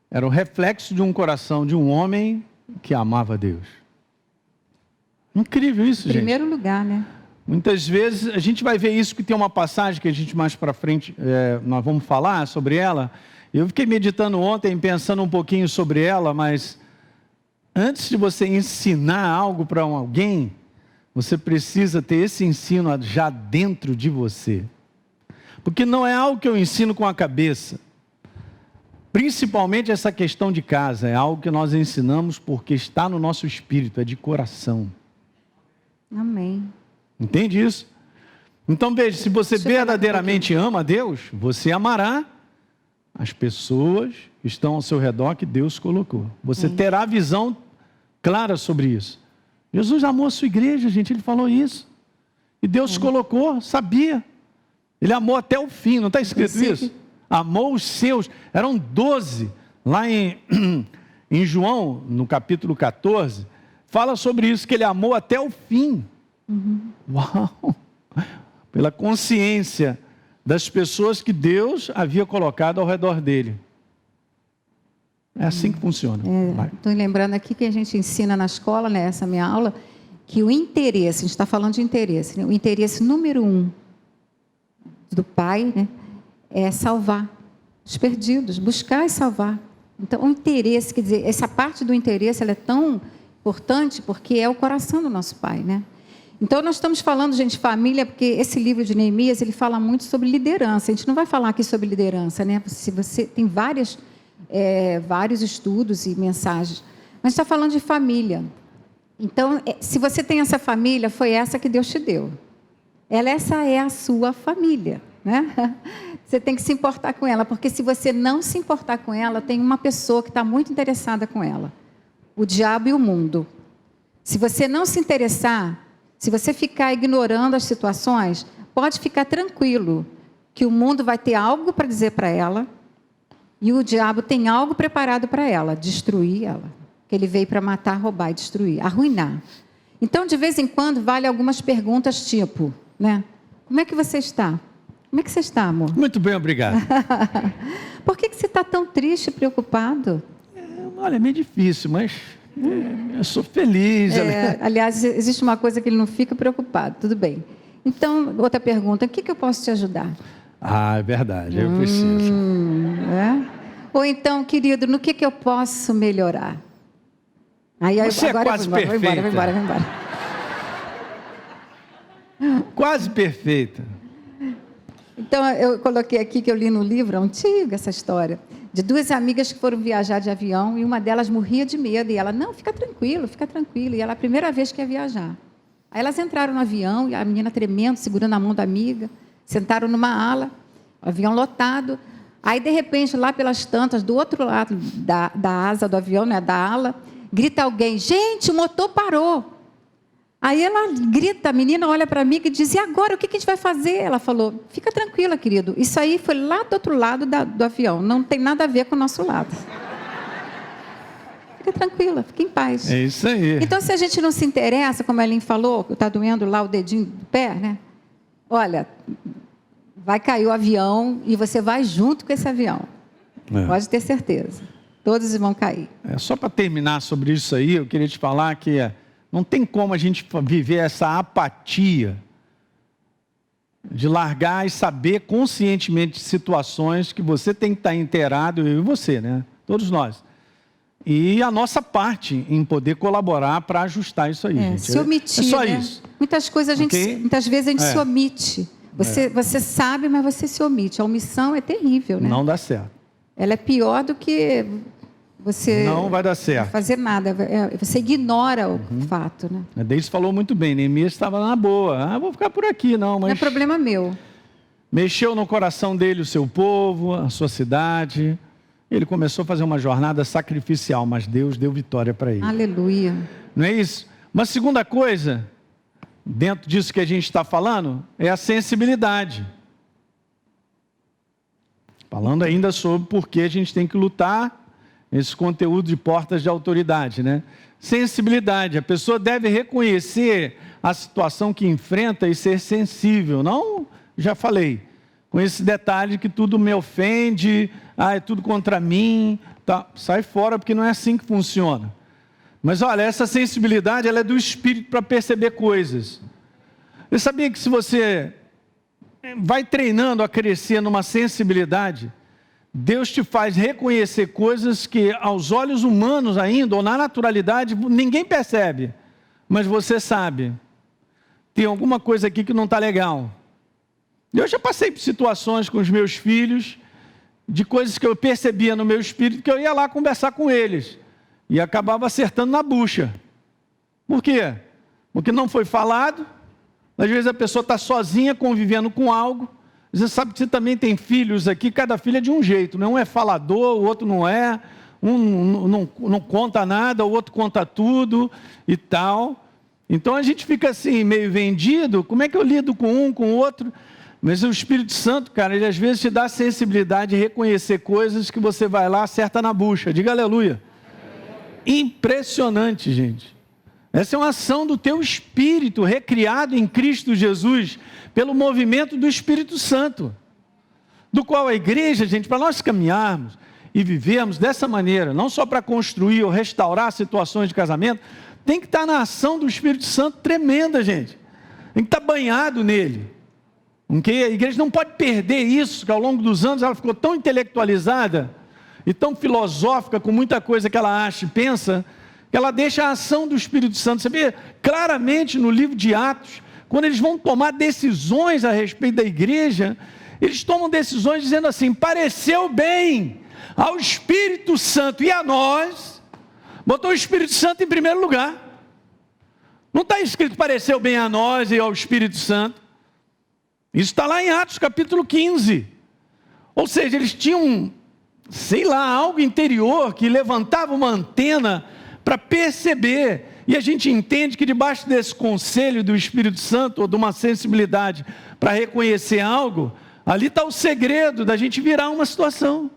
era o reflexo de um coração de um homem que amava Deus. Incrível isso, gente. Em primeiro lugar, né? Muitas vezes a gente vai ver isso, que tem uma passagem que a gente mais para frente, nós vamos falar sobre ela. Eu fiquei meditando ontem, pensando um pouquinho sobre ela, mas antes de você ensinar algo para alguém, você precisa ter esse ensino já dentro de você. Porque não é algo que eu ensino com a cabeça. Principalmente essa questão de casa, é algo que nós ensinamos porque está no nosso espírito, é de coração. Amém. Entende isso? Então veja, se você verdadeiramente ama a Deus, você amará as pessoas que estão ao seu redor que Deus colocou. Você terá visão clara sobre isso. Jesus amou a sua igreja, gente, ele falou isso. E Deus colocou, sabia. Ele amou até o fim, não está escrito isso? Amou os seus, eram 12, lá em João, no capítulo 14, fala sobre isso, que ele amou até o fim. Uau! Pela consciência das pessoas que Deus havia colocado ao redor dele. É assim que funciona. Estou lembrando aqui que a gente ensina na escola, né, essa minha aula, que o interesse, a gente está falando de interesse, né, o interesse número 1 do Pai, né, é salvar os perdidos, buscar e salvar. Então, o interesse, quer dizer, essa parte do interesse ela é tão importante porque é o coração do nosso Pai, né? Então, nós estamos falando, gente, família, porque esse livro de Neemias, ele fala muito sobre liderança. A gente não vai falar aqui sobre liderança, né? Se você tem vários estudos e mensagens, mas está falando de família. Então, se você tem essa família, foi essa que Deus te deu. Essa é a sua família, né? Você tem que se importar com ela, porque se você não se importar com ela, tem uma pessoa que está muito interessada com ela. O diabo e o mundo. Se você não se interessar, se você ficar ignorando as situações, pode ficar tranquilo que o mundo vai ter algo para dizer para ela e o diabo tem algo preparado para ela, destruir ela. Que ele veio para matar, roubar e destruir, arruinar. Então, de vez em quando, vale algumas perguntas tipo, né? Como é que você está? Como é que você está, amor? Muito bem, obrigado. Por que você está tão triste e preocupado? Olha, é meio difícil, mas eu sou feliz. Aliás, existe uma coisa que ele não fica preocupado, tudo bem. Então, outra pergunta, o que eu posso te ajudar? Ah, é verdade, eu preciso. Ou então, querido, no que eu posso melhorar? Aí, você agora é quase perfeita. Vai embora. Quase perfeita. Então, eu coloquei aqui que eu li no livro, é antigo essa história, de 2 amigas que foram viajar de avião e uma delas morria de medo. E ela, não, fica tranquilo. E ela, a primeira vez que ia viajar. Aí elas entraram no avião e a menina tremendo, segurando a mão da amiga, sentaram numa ala, o avião lotado. Aí, de repente, lá pelas tantas, do outro lado da asa do avião, né, da ala, grita alguém, gente, o motor parou. Aí ela grita, a menina olha para mim e diz, e agora, o que a gente vai fazer? Ela falou, fica tranquila, querido, isso aí foi lá do outro lado do avião, não tem nada a ver com o nosso lado. Fica tranquila, fica em paz. É isso aí. Então, se a gente não se interessa, como a Ellen falou, está doendo lá o dedinho do pé, né? Olha, vai cair o avião e você vai junto com esse avião. Pode ter certeza. Todos vão cair. Só para terminar sobre isso aí, eu queria te falar que não tem como a gente viver essa apatia de largar e saber conscientemente situações que você tem que estar inteirado, eu e você, né? Todos nós. E a nossa parte em poder colaborar para ajustar isso aí, gente. Se omitir, só né? isso. Muitas coisas, muitas vezes a gente se omite. Você sabe, mas você se omite. A omissão é terrível, né? Não dá certo. Ela é pior do que você não vai dar não certo. fazer nada. Você ignora o fato, né? A Deise falou muito bem, Neemias estava na boa. Vou ficar por aqui, não, mas... Não é problema meu. Mexeu no coração dele o seu povo, a sua cidade. Ele começou a fazer uma jornada sacrificial, mas Deus deu vitória para ele. Aleluia. Não é isso? Uma segunda coisa, dentro disso que a gente está falando, é a sensibilidade. Falando ainda sobre por que a gente tem que lutar esse conteúdo de portas de autoridade, né? Sensibilidade. A pessoa deve reconhecer a situação que enfrenta e ser sensível. Não, já falei, com esse detalhe que tudo me ofende, é tudo contra mim, tá? Sai fora, porque não é assim que funciona. Mas olha, essa sensibilidade, ela é do Espírito para perceber coisas. Eu sabia que se você vai treinando a crescer numa sensibilidade, Deus te faz reconhecer coisas que aos olhos humanos ainda, ou na naturalidade, ninguém percebe. Mas você sabe, tem alguma coisa aqui que não está legal. Eu já passei por situações com os meus filhos, de coisas que eu percebia no meu espírito, que eu ia lá conversar com eles. E acabava acertando na bucha. Por quê? Porque não foi falado. Às vezes a pessoa está sozinha convivendo com algo. Você sabe que você também tem filhos aqui, cada filho é de um jeito. Um é falador, o outro não é. Um não conta nada, o outro conta tudo e tal. Então a gente fica assim, meio vendido. Como é que eu lido com um, com o outro? Mas o Espírito Santo, cara, ele às vezes te dá a sensibilidade de reconhecer coisas que você vai lá, acerta na bucha. Diga aleluia. Impressionante, gente. Essa é uma ação do teu espírito, recriado em Cristo Jesus, pelo movimento do Espírito Santo, do qual a igreja, gente, para nós caminharmos e vivermos dessa maneira, não só para construir ou restaurar situações de casamento, tem que estar na ação do Espírito Santo tremenda, gente. Tem que estar banhado nele. Okay? A igreja não pode perder isso, que ao longo dos anos ela ficou tão intelectualizada e tão filosófica, com muita coisa que ela acha e pensa, que ela deixa a ação do Espírito Santo. Você vê claramente no livro de Atos, quando eles vão tomar decisões a respeito da igreja, eles tomam decisões dizendo assim: pareceu bem ao Espírito Santo e a nós, botou o Espírito Santo em primeiro lugar. Não está escrito pareceu bem a nós e ao Espírito Santo. Isso está lá em Atos capítulo 15. Ou seja, eles tinham, sei lá, algo interior que levantava uma antena para perceber. E a gente entende que debaixo desse conselho do Espírito Santo, ou de uma sensibilidade para reconhecer algo, ali está o segredo da gente virar uma situação.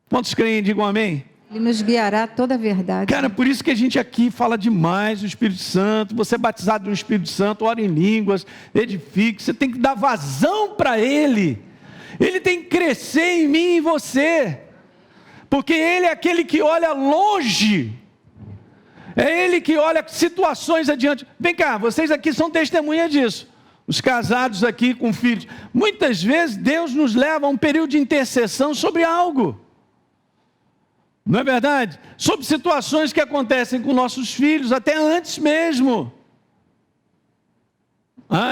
Quantos creem, digam amém? Ele nos guiará a toda a verdade. Cara, por isso que a gente aqui fala demais do Espírito Santo. Você é batizado no Espírito Santo, ora em línguas, edifique. Você tem que dar vazão para Ele. Ele tem que crescer em mim e em você. Porque Ele é aquele que olha longe. É Ele que olha situações adiante. Vem cá, vocês aqui são testemunha disso. Os casados aqui com filhos. Muitas vezes Deus nos leva a um período de intercessão sobre algo. Não é verdade? Sobre situações que acontecem com nossos filhos, até antes mesmo.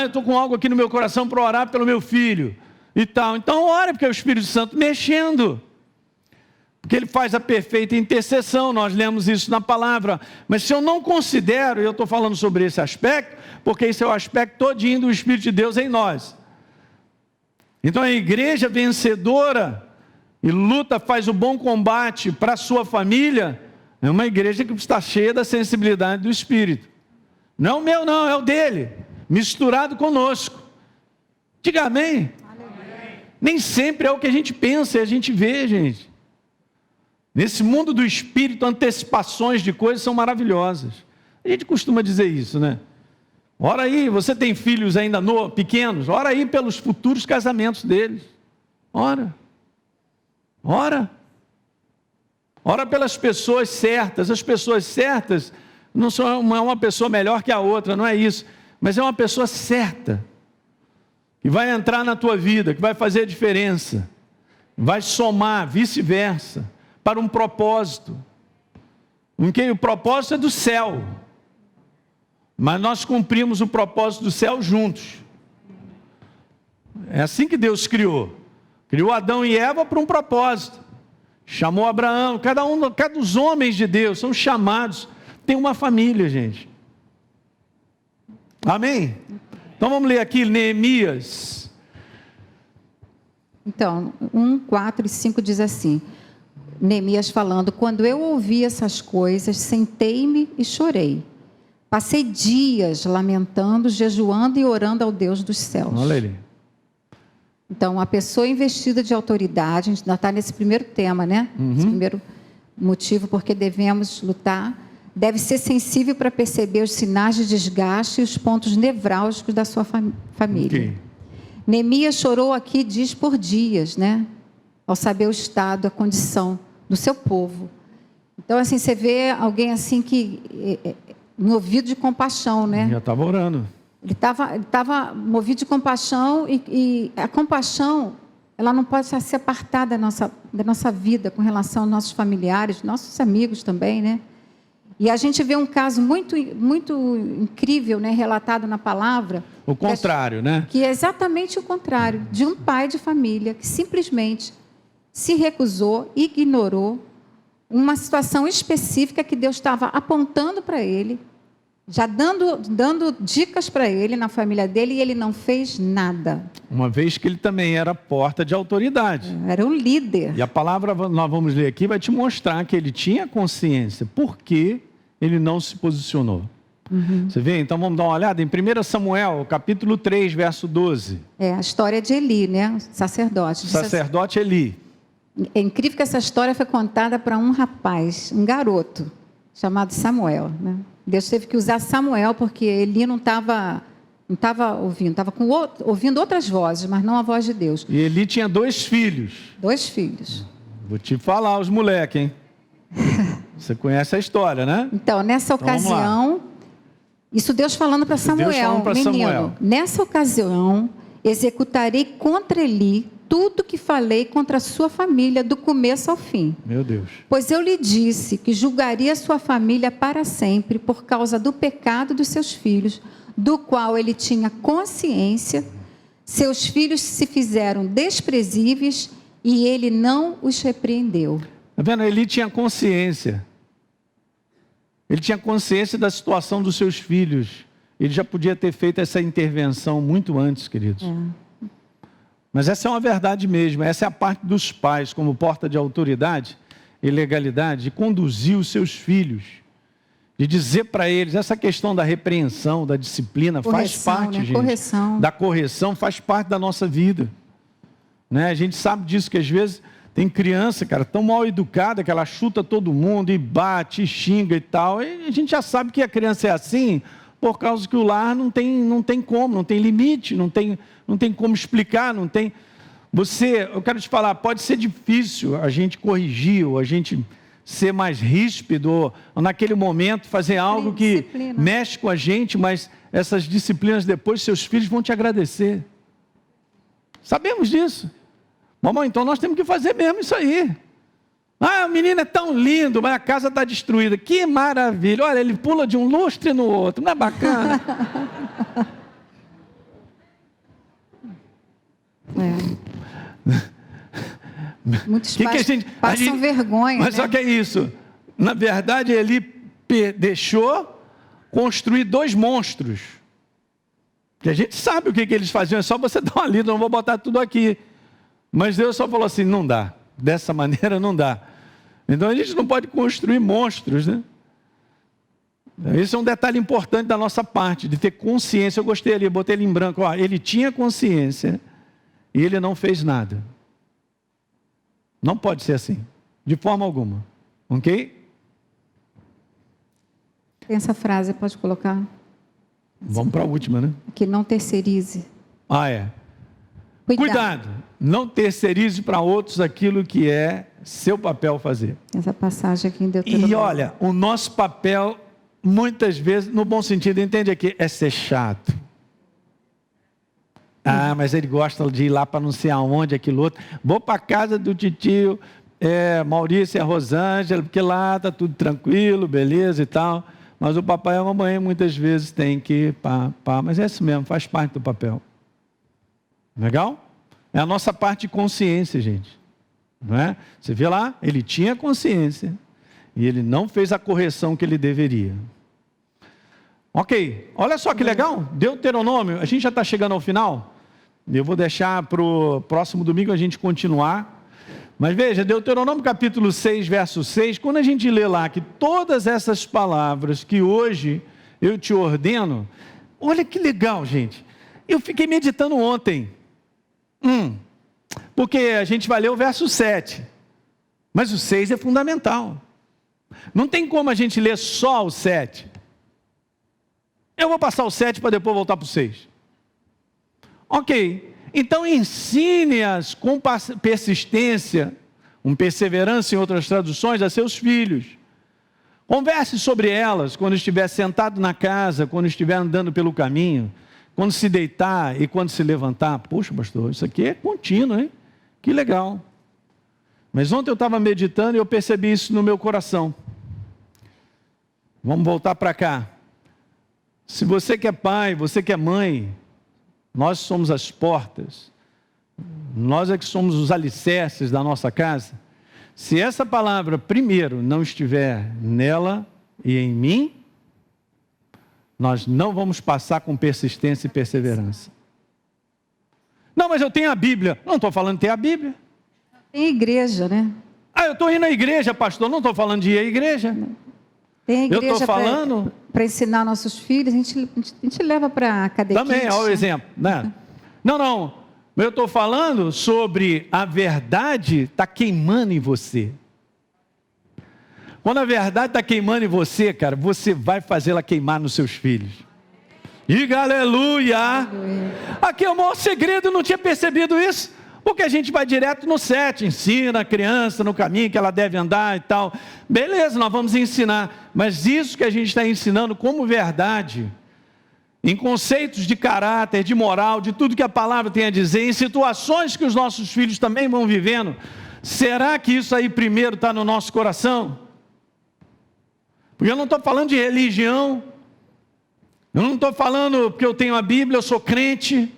Eu estou com algo aqui no meu coração para orar pelo meu filho e tal. Então ore, porque é o Espírito Santo mexendo. Porque Ele faz a perfeita intercessão, nós lemos isso na palavra. Mas se eu não considero, e eu estou falando sobre esse aspecto, porque esse é o aspecto todinho do Espírito de Deus em nós. Então a igreja vencedora e luta, faz o bom combate para a sua família, é uma igreja que está cheia da sensibilidade do Espírito. Não é o meu não, é o dele, misturado conosco. Diga amém. Amém. Nem sempre é o que a gente pensa e a gente vê, gente. Nesse mundo do Espírito, antecipações de coisas são maravilhosas. A gente costuma dizer isso, né? Ora aí, você tem filhos ainda pequenos, ora aí pelos futuros casamentos deles. Ora pelas pessoas certas. As pessoas certas não são uma pessoa melhor que a outra, não é isso. Mas é uma pessoa certa, que vai entrar na tua vida, que vai fazer a diferença, vai somar, vice-versa, para um propósito. O propósito é do céu, mas nós cumprimos o propósito do céu juntos. É assim que Deus criou. Criou Adão e Eva para um propósito. chamou Abraão, cada dos homens de Deus são chamados, tem uma família, gente. Amém? Então vamos ler aqui Neemias. Então, 1, 4 e 5 diz assim, Neemias falando, quando eu ouvi essas coisas, sentei-me e chorei. Passei dias lamentando, jejuando e orando ao Deus dos céus. Olha ele. Então, a pessoa investida de autoridade, a gente ainda está nesse primeiro tema, né? Esse primeiro motivo porque devemos lutar, deve ser sensível para perceber os sinais de desgaste e os pontos nevrálgicos da sua família. Okay. Neemias chorou aqui dias por dias, né? Ao saber o estado, a condição do seu povo. Então, assim, você vê alguém assim que, movido de compaixão, né? Já estava orando. Ele estava movido de compaixão e a compaixão, ela não pode se apartar da nossa vida com relação aos nossos familiares, nossos amigos também, né? E a gente vê um caso muito, muito incrível, né, relatado na palavra. O contrário, né? Que é exatamente o contrário, de um pai de família que simplesmente se recusou, ignorou uma situação específica que Deus estava apontando para ele, já dando dicas para ele, na família dele, e ele não fez nada. Uma vez que ele também era porta de autoridade. Era um líder. E a palavra, nós vamos ler aqui, vai te mostrar que ele tinha consciência. Por que ele não se posicionou? Você vê? Então vamos dar uma olhada em 1 Samuel, capítulo 3, verso 12. É a história de Eli, né? Sacerdote. Sacerdote Eli. É incrível que essa história foi contada para um rapaz, um garoto, chamado Samuel, né? Deus teve que usar Samuel porque Eli não estava ouvindo, estava ouvindo outras vozes, mas não a voz de Deus. E Eli tinha 2 filhos. 2 filhos. Vou te falar os moleques, hein? Você conhece a história, né? Então, nessa ocasião, isso Deus falando para Samuel, menino, nessa ocasião, executarei contra Eli tudo que falei contra a sua família, do começo ao fim. Meu Deus. Pois eu lhe disse que julgaria sua família para sempre por causa do pecado dos seus filhos, do qual ele tinha consciência. Seus filhos se fizeram desprezíveis e ele não os repreendeu. Está vendo? Ele tinha consciência. Ele tinha consciência da situação dos seus filhos. Ele já podia ter feito essa intervenção muito antes, queridos. Mas essa é uma verdade mesmo. Essa é a parte dos pais, como porta de autoridade e legalidade, de conduzir os seus filhos. De dizer para eles, essa questão da repreensão, da disciplina, faz parte, né? gente. Correção. Da correção faz parte da nossa vida. Né? A gente sabe disso, que às vezes tem criança, cara, tão mal educada que ela chuta todo mundo e bate, e xinga e tal. E a gente já sabe que a criança é assim, por causa que o lar não tem como, não tem limite, não tem como explicar, não tem... eu quero te falar, pode ser difícil a gente corrigir, ou a gente ser mais ríspido, ou naquele momento fazer algo que mexe com a gente, mas essas disciplinas depois seus filhos vão te agradecer. Sabemos disso. Mamãe, então nós temos que fazer mesmo isso aí. Ah, o menino é tão lindo, mas a casa está destruída. Que maravilha. Olha, ele pula de um lustre no outro. Não é bacana? Muitos pais passam vergonha. Mas, né? Só que é isso. Na verdade, ele deixou construir 2 monstros. Que a gente sabe o que eles faziam. É só você dar uma lida, não vou botar tudo aqui. Mas Deus só falou assim, não dá. Dessa maneira não dá. Então a gente não pode construir monstros, né? Esse é um detalhe importante da nossa parte, de ter consciência. Eu gostei ali, botei ele em branco. Ó, ele tinha consciência e ele não fez nada. Não pode ser assim, de forma alguma. Ok? Tem essa frase, pode colocar? Vamos para a última, né? Que não terceirize. Ah, é. Cuidado. Não terceirize para outros aquilo que é seu papel fazer. Essa passagem aqui em Deuteronômio. E olha, o nosso papel, muitas vezes, no bom sentido, entende aqui, é ser chato. Ah, mas ele gosta de ir lá para não sei aonde, aquilo outro. Vou para a casa do titio Maurício e a Rosângela, porque lá está tudo tranquilo, beleza e tal. Mas o papai e a mamãe muitas vezes tem que mas é isso mesmo, faz parte do papel. Legal? É a nossa parte de consciência, gente. não é? Você vê lá, ele tinha consciência e ele não fez a correção que ele deveria. Ok, olha só que legal, Deuteronômio, a gente já está chegando ao final, eu vou deixar para o próximo domingo a gente continuar, mas veja, Deuteronômio capítulo 6, verso 6, quando a gente lê lá que todas essas palavras que hoje eu te ordeno, olha que legal, gente, eu fiquei meditando ontem, porque a gente vai ler o verso 7, mas o 6 é fundamental, não tem como a gente ler só o 7, eu vou passar o 7 para depois voltar para o 6. Ok, então ensine-as com persistência, perseverança em outras traduções, a seus filhos. Converse sobre elas quando estiver sentado na casa, quando estiver andando pelo caminho, quando se deitar e quando se levantar. Poxa, pastor, isso aqui é contínuo, hein? Que legal. Mas ontem eu estava meditando e eu percebi isso no meu coração. Vamos voltar para cá. Se você que é pai, você que é mãe, nós somos as portas, nós é que somos os alicerces da nossa casa. Se essa palavra, primeiro, não estiver nela e em mim, nós não vamos passar com persistência e perseverança. Não, mas eu tenho a Bíblia. Não estou falando de ter a Bíblia. Tem igreja, né? Eu estou indo à igreja, pastor. Não estou falando de ir à igreja. Tem igreja eu estou falando para ensinar nossos filhos, a gente leva para a cadeia. Também, olha o exemplo, né? Não, eu estou falando sobre a verdade está queimando em você. Quando a verdade está queimando em você, cara, você vai fazê-la queimar nos seus filhos. Diga aleluia! Aqui é o maior segredo, eu não tinha percebido isso. Porque a gente vai direto no 7, ensina a criança no caminho que ela deve andar e tal. Beleza, nós vamos ensinar. Mas isso que a gente está ensinando como verdade, em conceitos de caráter, de moral, de tudo que a palavra tem a dizer, em situações que os nossos filhos também vão vivendo, será que isso aí primeiro está no nosso coração? Porque eu não estou falando de religião, eu não estou falando porque eu tenho a Bíblia, eu sou crente.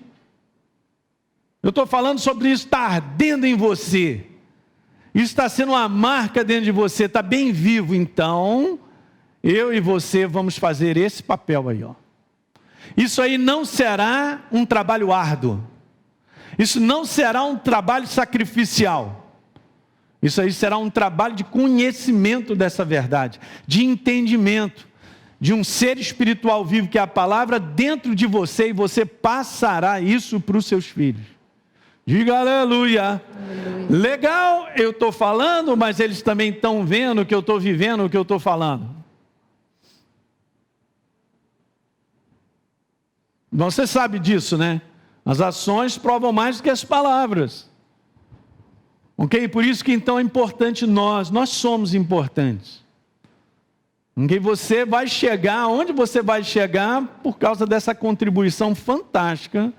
Eu estou falando sobre isso estar ardendo em você. Isso está sendo uma marca dentro de você, está bem vivo. Então, eu e você vamos fazer esse papel aí. Isso aí não será um trabalho árduo. Isso não será um trabalho sacrificial. Isso aí será um trabalho de conhecimento dessa verdade, de entendimento, de um ser espiritual vivo que é a palavra dentro de você, e você passará isso para os seus filhos. Diga aleluia. Aleluia. Legal, eu estou falando, mas eles também estão vendo que eu estou vivendo o que eu estou falando. Você sabe disso, né? As ações provam mais do que as palavras. Ok? Por isso que então é importante nós somos importantes. Ok? Você vai chegar, onde você vai chegar por causa dessa contribuição fantástica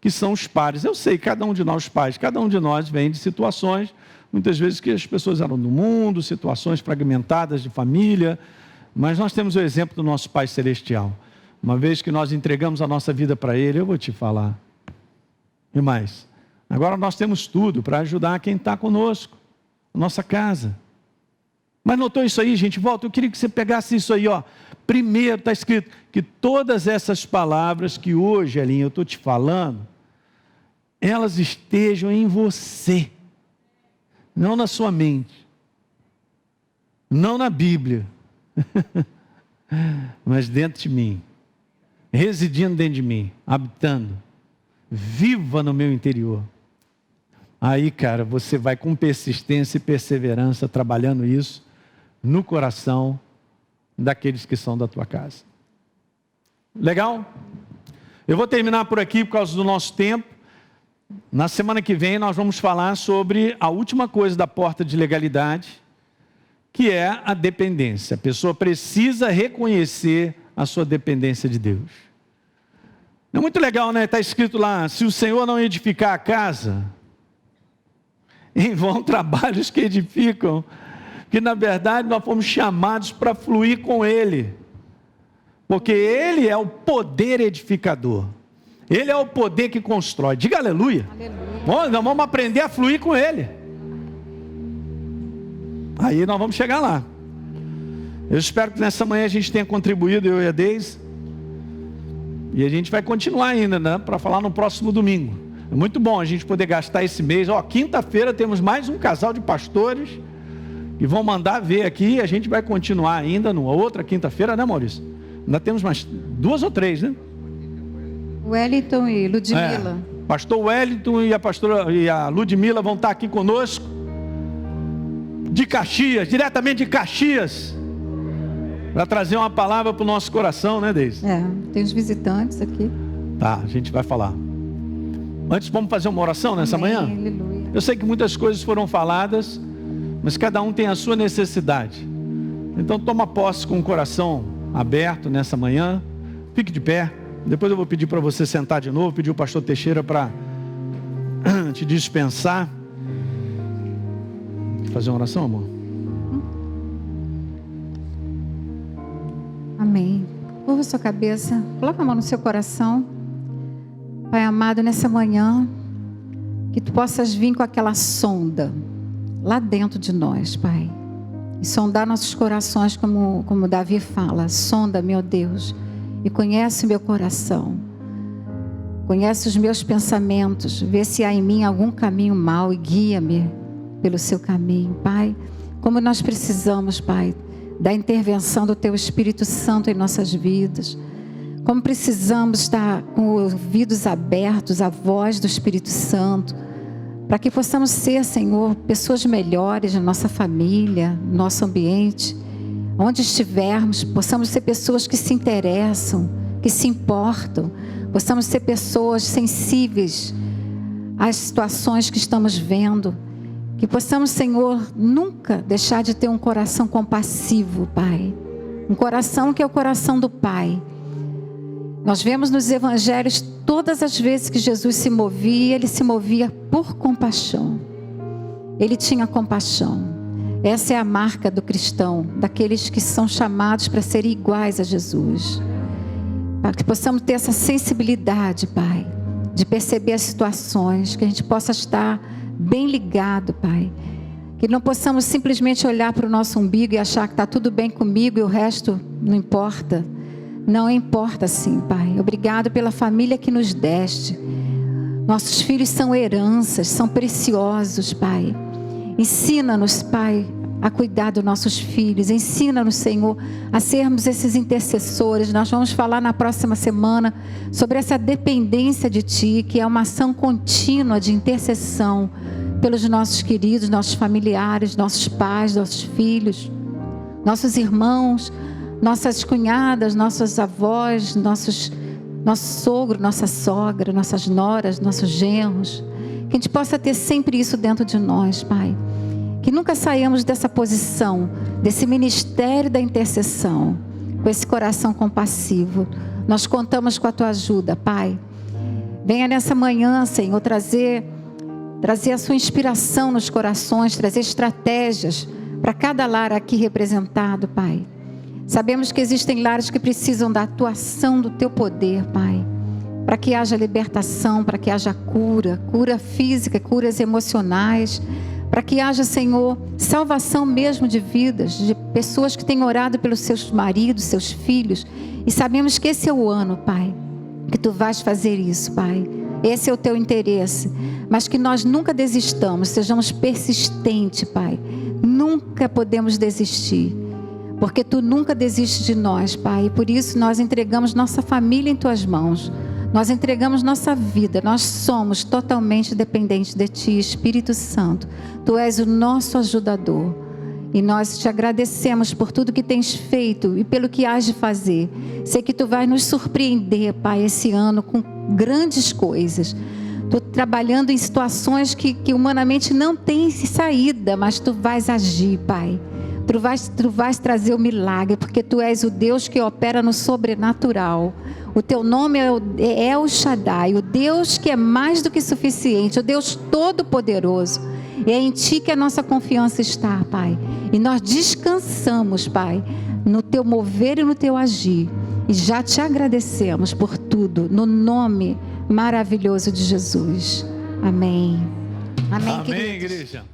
que são os pares. Eu sei, cada um de nós pais, cada um de nós vem de situações, muitas vezes que as pessoas eram do mundo, situações fragmentadas de família, mas nós temos o exemplo do nosso Pai Celestial. Uma vez que nós entregamos a nossa vida para Ele, eu vou te falar. E mais, agora nós temos tudo para ajudar quem está conosco, a nossa casa. Mas notou isso aí, gente? Volta, eu queria que você pegasse isso aí, ó. Primeiro está escrito que todas essas palavras que hoje, Elinho, eu estou te falando, elas estejam em você, não na sua mente, não na Bíblia, mas dentro de mim, residindo dentro de mim, habitando, viva no meu interior. Aí, cara, você vai com persistência e perseverança trabalhando isso no coração daqueles que são da tua casa. Legal? Eu vou terminar por aqui por causa do nosso tempo. Na semana que vem nós vamos falar sobre a última coisa da porta de legalidade, que é a dependência. A pessoa precisa reconhecer a sua dependência de Deus. É muito legal, né? Está escrito lá, se o Senhor não edificar a casa, em vão trabalhos que edificam, que na verdade nós fomos chamados para fluir com Ele, porque Ele é o poder edificador, Ele é o poder que constrói. Diga aleluia. Aleluia. Bom, nós vamos aprender a fluir com Ele. Aí nós vamos chegar lá. Eu espero que nessa manhã a gente tenha contribuído, eu e a Deise. E a gente vai continuar ainda, né? Para falar no próximo domingo. É muito bom a gente poder gastar esse mês. Quinta-feira temos mais um casal de pastores que vão mandar ver aqui. A gente vai continuar ainda numa outra quinta-feira, né, Maurício? Ainda temos mais 2 ou 3, né? Wellington e Ludmila. Pastor Wellington e a Ludmila vão estar aqui conosco. De Caxias, diretamente de Caxias. Para trazer uma palavra para o nosso coração, né, Deise? Tem os visitantes aqui. Tá, a gente vai falar. Antes, vamos fazer uma oração nessa manhã? Aleluia. Eu sei que muitas coisas foram faladas, mas cada um tem a sua necessidade. Então, toma posse com o coração aberto nessa manhã. Fique de pé. Depois eu vou pedir para você sentar de novo, pedir o pastor Teixeira para te dispensar. Fazer uma oração, amor? Amém. Curva sua cabeça, coloca a mão no seu coração. Pai amado, nessa manhã, que tu possas vir com aquela sonda lá dentro de nós, Pai. E sondar nossos corações, como Davi fala. Sonda, meu Deus, e conhece o meu coração. Conhece os meus pensamentos. Vê se há em mim algum caminho mau e guia-me pelo seu caminho, Pai. Como nós precisamos, Pai, da intervenção do Teu Espírito Santo em nossas vidas. Como precisamos estar com ouvidos abertos à voz do Espírito Santo, para que possamos ser, Senhor, pessoas melhores na nossa família, no nosso ambiente, onde estivermos, possamos ser pessoas que se interessam, que se importam, possamos ser pessoas sensíveis às situações que estamos vendo, que possamos, Senhor, nunca deixar de ter um coração compassivo, Pai, um coração que é o coração do Pai. Nós vemos nos evangelhos todas as vezes que Jesus se movia, ele se movia por compaixão. Ele tinha compaixão. Essa é a marca do cristão, daqueles que são chamados para serem iguais a Jesus. Para que possamos ter essa sensibilidade, Pai, de perceber as situações, que a gente possa estar bem ligado, Pai. Que não possamos simplesmente olhar para o nosso umbigo e achar que está tudo bem comigo e o resto não importa. Não importa sim, Pai. Obrigado pela família que nos deste. Nossos filhos são heranças, são preciosos, Pai. Ensina-nos, Pai, a cuidar dos nossos filhos. Ensina-nos, Senhor, a sermos esses intercessores. Nós vamos falar na próxima semana sobre essa dependência de Ti, que é uma ação contínua de intercessão pelos nossos queridos, nossos familiares, nossos pais, nossos filhos, nossos irmãos, nossas cunhadas, nossos avós, nosso sogro, nossa sogra, nossas noras, nossos genros. Que a gente possa ter sempre isso dentro de nós, Pai. Que nunca saiamos dessa posição, desse ministério da intercessão, com esse coração compassivo. Nós contamos com a Tua ajuda, Pai. Venha nessa manhã, Senhor, trazer a Sua inspiração nos corações, trazer estratégias para cada lar aqui representado, Pai. Sabemos que existem lares que precisam da atuação do Teu poder, Pai, para que haja libertação, para que haja cura física, curas emocionais, para que haja, Senhor, salvação mesmo de vidas, de pessoas que têm orado pelos seus maridos, seus filhos, e sabemos que esse é o ano, Pai, que Tu vais fazer isso, Pai. Esse é o Teu interesse, mas que nós nunca desistamos, sejamos persistentes, Pai. Nunca podemos desistir. Porque Tu nunca desistes de nós, Pai. E por isso nós entregamos nossa família em Tuas mãos. Nós entregamos nossa vida. Nós somos totalmente dependentes de Ti, Espírito Santo. Tu és o nosso ajudador. E nós Te agradecemos por tudo que Tens feito e pelo que hás de fazer. Sei que Tu vais nos surpreender, Pai, esse ano com grandes coisas. Tu trabalhando em situações que humanamente não tem saída, mas Tu vais agir, Pai. Tu vais trazer o milagre, porque Tu és o Deus que opera no sobrenatural. O Teu nome é El Shaddai, o Deus que é mais do que suficiente, o Deus todo-poderoso. E é em Ti que a nossa confiança está, Pai. E nós descansamos, Pai, no Teu mover e no Teu agir. E já Te agradecemos por tudo, no nome maravilhoso de Jesus. Amém. Amém, igreja.